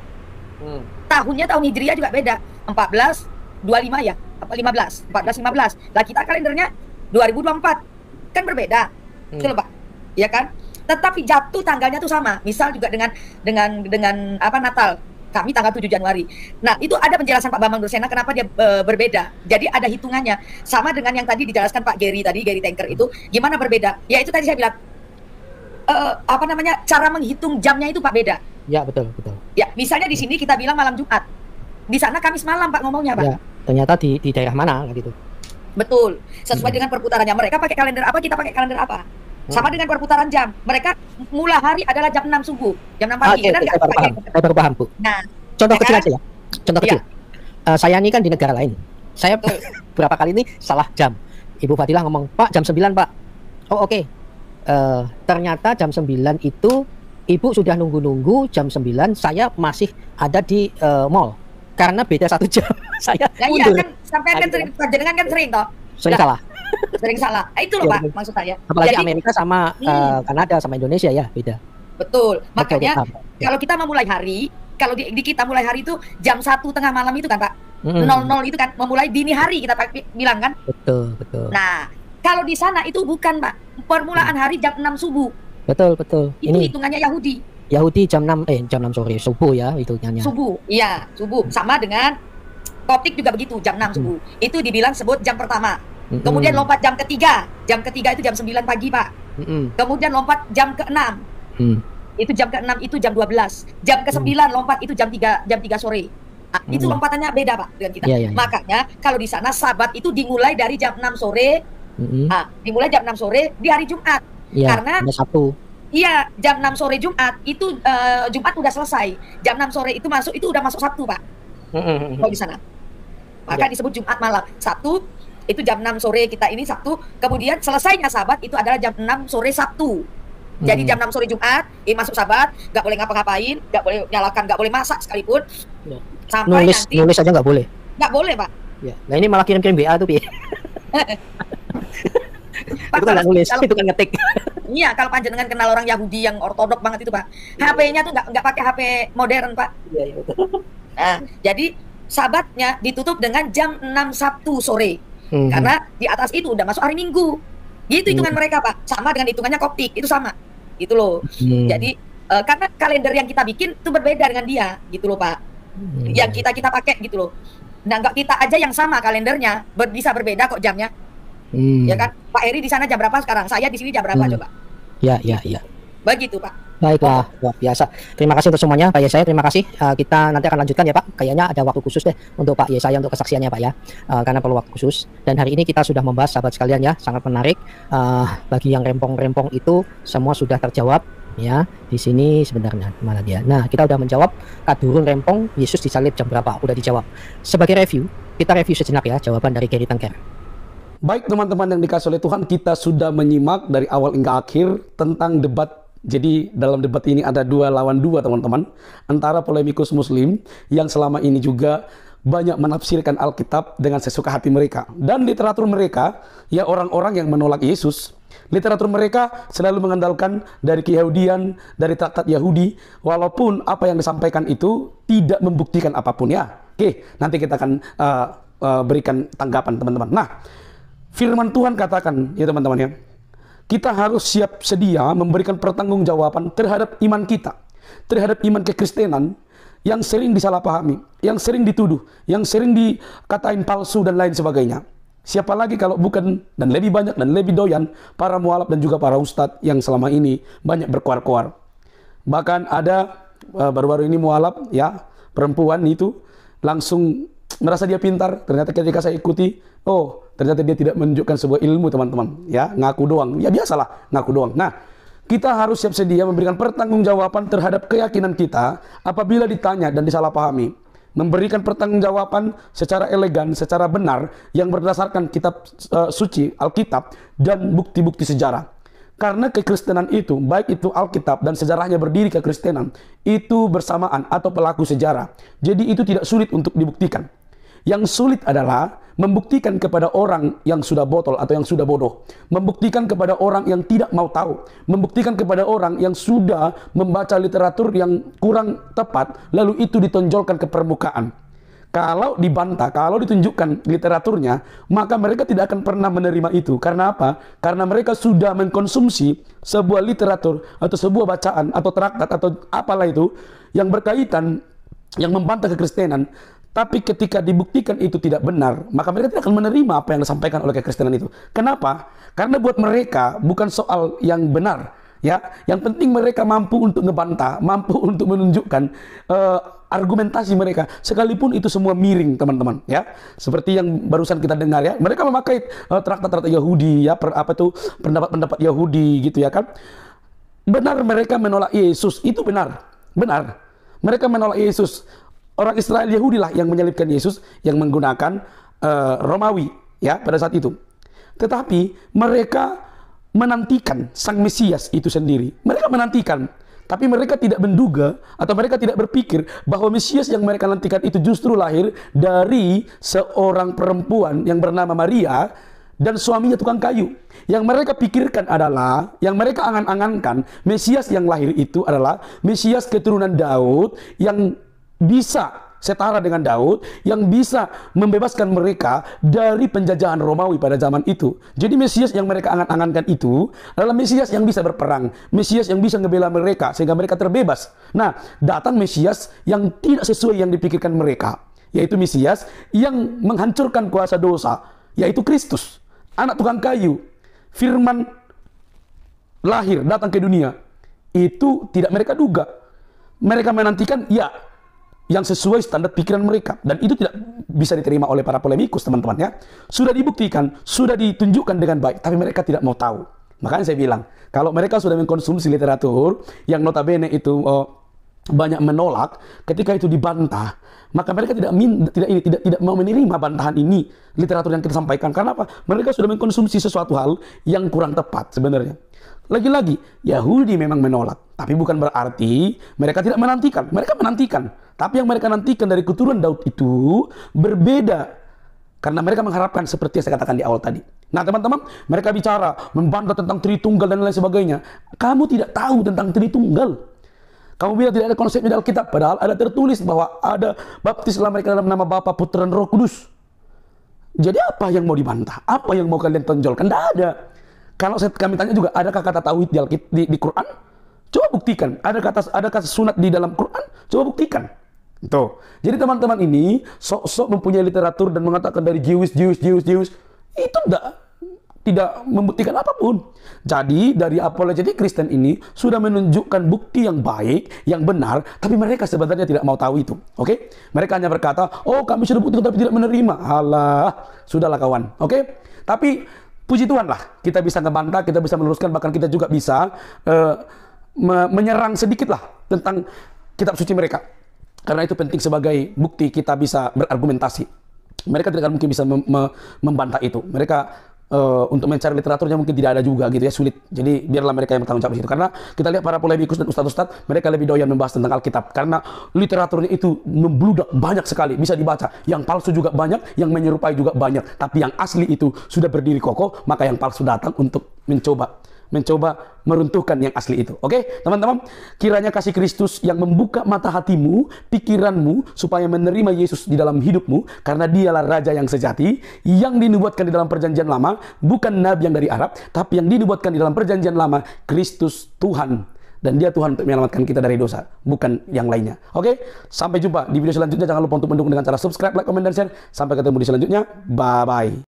Tahunnya tahun Hijriyah juga beda. 14 25 ya, apa 15, 14 15. Lah kita kalendernya 2024. Kan berbeda. Itu loh, Pak. Ya kan? tetapi jatuh tanggalnya tuh sama. Misal juga dengan apa Natal. Kami tanggal 7 Januari. Nah, itu ada penjelasan Pak Bambang Dursena kenapa dia berbeda. Jadi ada hitungannya. Sama dengan yang tadi dijelaskan Pak Gary tadi, Gary Tanker itu gimana berbeda? Ya itu tadi saya bilang apa namanya? Cara menghitung jamnya itu Pak beda. Ya, betul, betul. Ya, misalnya di sini kita bilang malam Jumat. Di sana Kamis malam Pak ngomongnya, Pak. Ya, ternyata di daerah mana gitu. Betul. Sesuai dengan perputarannya. Mereka pakai kalender apa, kita pakai kalender apa. Sama dengan perputaran jam. Mereka mulai hari adalah jam 6 subuh, jam 6 pagi. Benar nggak? Saya baru paham, Bu. Nah, Contoh ya kecil kan? aja ya. Contoh kecil. Saya ini kan di negara lain. Saya berapa kali ini salah jam. Ibu Fadilah ngomong, Pak jam 9 Pak. Oh oke. Ternyata jam 9 itu Ibu sudah nunggu-nunggu jam 9. Saya masih ada di mall. Karena beda 1 jam. Saya nah, iya mundur. kan, sampai kan sering, jenengan kan sering toh. Sering salah. Sering salah. Itu loh Ya, Pak, betul. maksud saya. Apalagi Jadi, Amerika sama Kanada sama Indonesia ya, beda. betul. Makanya paham. kalau kita memulai hari, kalau di kita mulai hari itu jam 1 tengah malam itu kan Pak. 00 itu kan memulai dini hari kita bilang kan. Betul, betul. Nah, kalau di sana itu bukan Pak. Permulaan hari jam 6 subuh. Betul, betul. Itu Ini hitungannya Yahudi. Yahudi jam 6 sore, subuh ya hitungannya. Subuh. Iya, subuh. Sama dengan Koptik juga begitu, jam 6 subuh. Itu dibilang sebut jam pertama. Kemudian lompat jam ketiga. Jam ketiga itu jam 9 pagi, Pak. Kemudian lompat jam ke-6. Itu jam ke-6 itu jam 12. Jam ke-9 lompat itu jam 3 sore. Nah, itu lompatannya beda, Pak, dengan kita. Iya. Makanya kalau di sana Sabat itu dimulai dari jam 6 sore. Dimulai jam 6 sore di hari Jumat. Iya, Karena ada Sabtu. iya, jam 6 sore Jumat itu Jumat udah selesai. Jam 6 sore itu masuk, itu udah masuk Sabtu, Pak. Kalau di sana. Maka disebut Jumat malam. Sabtu itu jam 6 sore kita ini Sabtu. Kemudian selesainya Sabat itu adalah jam 6 sore Sabtu. Jadi jam 6 sore Jumat, masuk Sabat, nggak boleh ngapa-ngapain, nggak boleh nyalakan, nggak boleh masak sekalipun. Ya. Sampai nanti Nulis aja nggak boleh. nggak boleh, Pak. Ya. Nah ini malah kirim-kirim WA tuh, Pi. Pak, Itu kan nggak nulis, kalau- itu kan ngetik. Iya, kalau panjenengan kenal orang Yahudi yang ortodok banget itu, Pak. HP-nya tuh nggak pakai HP modern, Pak. Iya, betul. Nah, jadi Sabatnya ditutup dengan jam 6 Sabtu sore. Karena di atas itu udah masuk hari Minggu. Gitu hitungan mereka, Pak. Sama dengan hitungannya Koptik, itu sama. Gitu loh. Jadi karena kalender yang kita bikin itu berbeda dengan dia, gitu loh, Pak. Yang kita pakai gitu loh. Nah, nggak kita aja yang sama kalendernya, bisa berbeda kok jamnya. Ya kan? Pak Eri di sana jam berapa sekarang? Saya di sini jam berapa coba? Ya. Begitu, Pak. Baiklah, luar biasa. Terima kasih untuk semuanya, Pak Yesaya. Terima kasih. Kita nanti akan lanjutkan ya, Pak. Kayaknya ada waktu khusus deh untuk Pak Yesaya untuk kesaksiannya, Pak ya. Karena perlu waktu khusus. Dan hari ini kita sudah membahas, sahabat sekalian ya, sangat menarik. Bagi yang rempong-rempong itu semua sudah terjawab ya. Di sini sebenarnya mana dia? Nah, kita udah menjawab kadurun rempong Yesus disalib jam berapa? Udah dijawab. Sebagai review, kita review sejenak ya jawaban dari Gary Tanker. Baik teman-teman yang dikasih oleh Tuhan, kita sudah menyimak dari awal hingga akhir tentang debat. Jadi dalam debat ini ada 2 lawan 2 teman-teman, antara polemikus muslim yang selama ini juga banyak menafsirkan Alkitab dengan sesuka hati mereka. Dan literatur mereka, ya orang-orang yang menolak Yesus, literatur mereka selalu mengandalkan dari Keyahudian, dari traktat Yahudi, walaupun apa yang disampaikan itu tidak membuktikan apapun ya. Oke, nanti kita akan berikan tanggapan teman-teman. Nah, firman Tuhan katakan ya teman-teman ya, kita harus siap sedia memberikan pertanggungjawaban terhadap iman kita, terhadap iman kekristenan yang sering disalahpahami, yang sering dituduh, yang sering dikatain palsu dan lain sebagainya. Siapa lagi kalau bukan dan lebih banyak dan lebih doyan para mualaf dan juga para ustadz yang selama ini banyak berkoar-koar. Bahkan ada baru-baru ini mualaf ya, perempuan itu langsung merasa dia pintar, ternyata ketika saya ikuti, oh ternyata dia tidak menunjukkan sebuah ilmu teman-teman, ya ngaku doang, ya biasalah ngaku doang. Nah, kita harus siap sedia memberikan pertanggungjawaban terhadap keyakinan kita apabila ditanya dan disalahpahami, memberikan pertanggungjawaban secara elegan, secara benar yang berdasarkan kitab suci Alkitab dan bukti-bukti sejarah. Karena kekristenan itu, baik itu Alkitab dan sejarahnya berdiri kekristenan, itu bersamaan atau pelaku sejarah. Jadi itu tidak sulit untuk dibuktikan. Yang sulit adalah membuktikan kepada orang yang sudah botol atau yang sudah bodoh. Membuktikan kepada orang yang tidak mau tahu. Membuktikan kepada orang yang sudah membaca literatur yang kurang tepat, lalu itu ditonjolkan ke permukaan. kalau dibantah, kalau ditunjukkan literaturnya, maka mereka tidak akan pernah menerima itu. Karena apa? Karena mereka sudah mengkonsumsi sebuah literatur atau sebuah bacaan atau traktat atau apalah itu yang berkaitan, yang membantah kekristenan. Tapi ketika dibuktikan itu tidak benar, maka mereka tidak akan menerima apa yang disampaikan oleh kekristenan itu. Kenapa? Karena buat mereka bukan soal yang benar, ya. Yang penting mereka mampu untuk ngebantah, mampu untuk menunjukkan argumentasi mereka, sekalipun itu semua miring, teman-teman, ya. Seperti yang barusan kita dengar, ya. Mereka memakai traktat-traktat Yahudi, ya, pendapat-pendapat Yahudi, gitu ya kan. Benar mereka menolak Yesus, itu benar. Benar. Mereka menolak Yesus. Orang Israel Yahudi lah yang menyalibkan Yesus, yang menggunakan Romawi, ya, pada saat itu. Tetapi mereka menantikan Sang Mesias itu sendiri. Mereka menantikan, tapi mereka tidak menduga atau mereka tidak berpikir bahwa Mesias yang mereka nantikan itu justru lahir dari seorang perempuan yang bernama Maria dan suaminya tukang kayu. Yang mereka pikirkan adalah, yang mereka angan-angankan, Mesias yang lahir itu adalah Mesias keturunan Daud yang bisa setara dengan Daud, yang bisa membebaskan mereka dari penjajahan Romawi pada zaman itu. Jadi Mesias yang mereka angan-angankan itu adalah Mesias yang bisa berperang, Mesias yang bisa ngebela mereka sehingga mereka terbebas. Nah, datang Mesias yang tidak sesuai yang dipikirkan mereka, yaitu Mesias yang menghancurkan kuasa dosa, yaitu Kristus, anak tukang kayu. Firman lahir, datang ke dunia. Itu tidak mereka duga. Mereka menantikan, ya, yang sesuai standar pikiran mereka, dan itu tidak bisa diterima oleh para polemikus, teman-teman, ya. Sudah dibuktikan, sudah ditunjukkan dengan baik, tapi mereka tidak mau tahu. Makanya saya bilang, kalau mereka sudah mengkonsumsi literatur yang notabene itu banyak menolak, ketika itu dibantah, maka mereka tidak mau menerima bantahan ini, literatur yang kita sampaikan. Karena apa? Mereka sudah mengkonsumsi sesuatu hal yang kurang tepat sebenarnya. Lagi-lagi, Yahudi memang menolak, tapi bukan berarti mereka tidak menantikan. Mereka menantikan, tapi yang mereka nantikan dari keturunan Daud itu berbeda. Karena mereka mengharapkan seperti yang saya katakan di awal tadi. Nah, teman-teman, mereka bicara, membantah tentang Tritunggal dan lain sebagainya. Kamu tidak tahu tentang Tritunggal. Kamu bilang tidak ada konsep di Alkitab, padahal ada tertulis bahwa ada baptislah mereka dalam nama Bapa, Putra, dan Roh Kudus. Jadi apa yang mau dibantah? Apa yang mau kalian tonjolkan? Tidak ada. Kalau kami tanya juga, adakah kata tauhid di Quran? Coba buktikan. Ada kata sunat di dalam Quran? Coba buktikan. Tuh. Jadi teman-teman ini sok-sok mempunyai literatur dan mengatakan dari Jewish, itu tidak membuktikan apapun. Jadi dari apologetik Kristen ini sudah menunjukkan bukti yang baik, yang benar, tapi mereka sebenarnya tidak mau tahu itu. Oke? Mereka hanya berkata, oh kami sudah buktikan tapi tidak menerima. Alah, sudahlah kawan. Oke? Tapi puji Tuhan lah, kita bisa ngebantah, kita bisa meluruskan, bahkan kita juga bisa menyerang sedikit lah tentang kitab suci mereka. Karena itu penting sebagai bukti kita bisa berargumentasi. Mereka tidak akan mungkin bisa membantah itu. Mereka untuk mencari literaturnya mungkin tidak ada juga gitu ya, sulit. Jadi biarlah mereka yang bertanggung jawab di situ. Karena kita lihat para polemikus dan ustadz-ustadz, mereka lebih doyan membahas tentang Alkitab. Karena literaturnya itu membludak banyak sekali, bisa dibaca. Yang palsu juga banyak, yang menyerupai juga banyak. Tapi yang asli itu sudah berdiri kokoh, maka yang palsu datang untuk mencoba meruntuhkan yang asli itu. Oke, teman-teman, kiranya kasih Kristus yang membuka mata hatimu, pikiranmu, supaya menerima Yesus di dalam hidupmu, karena dialah Raja yang sejati, yang dinubuatkan di dalam perjanjian lama, bukan Nabi yang dari Arab, tapi yang dinubuatkan di dalam perjanjian lama, Kristus Tuhan. Dan dia Tuhan untuk menyelamatkan kita dari dosa, bukan yang lainnya. Oke, sampai jumpa di video selanjutnya. Jangan lupa untuk mendukung dengan cara subscribe, like, comment, dan share. Sampai ketemu di selanjutnya. Bye-bye.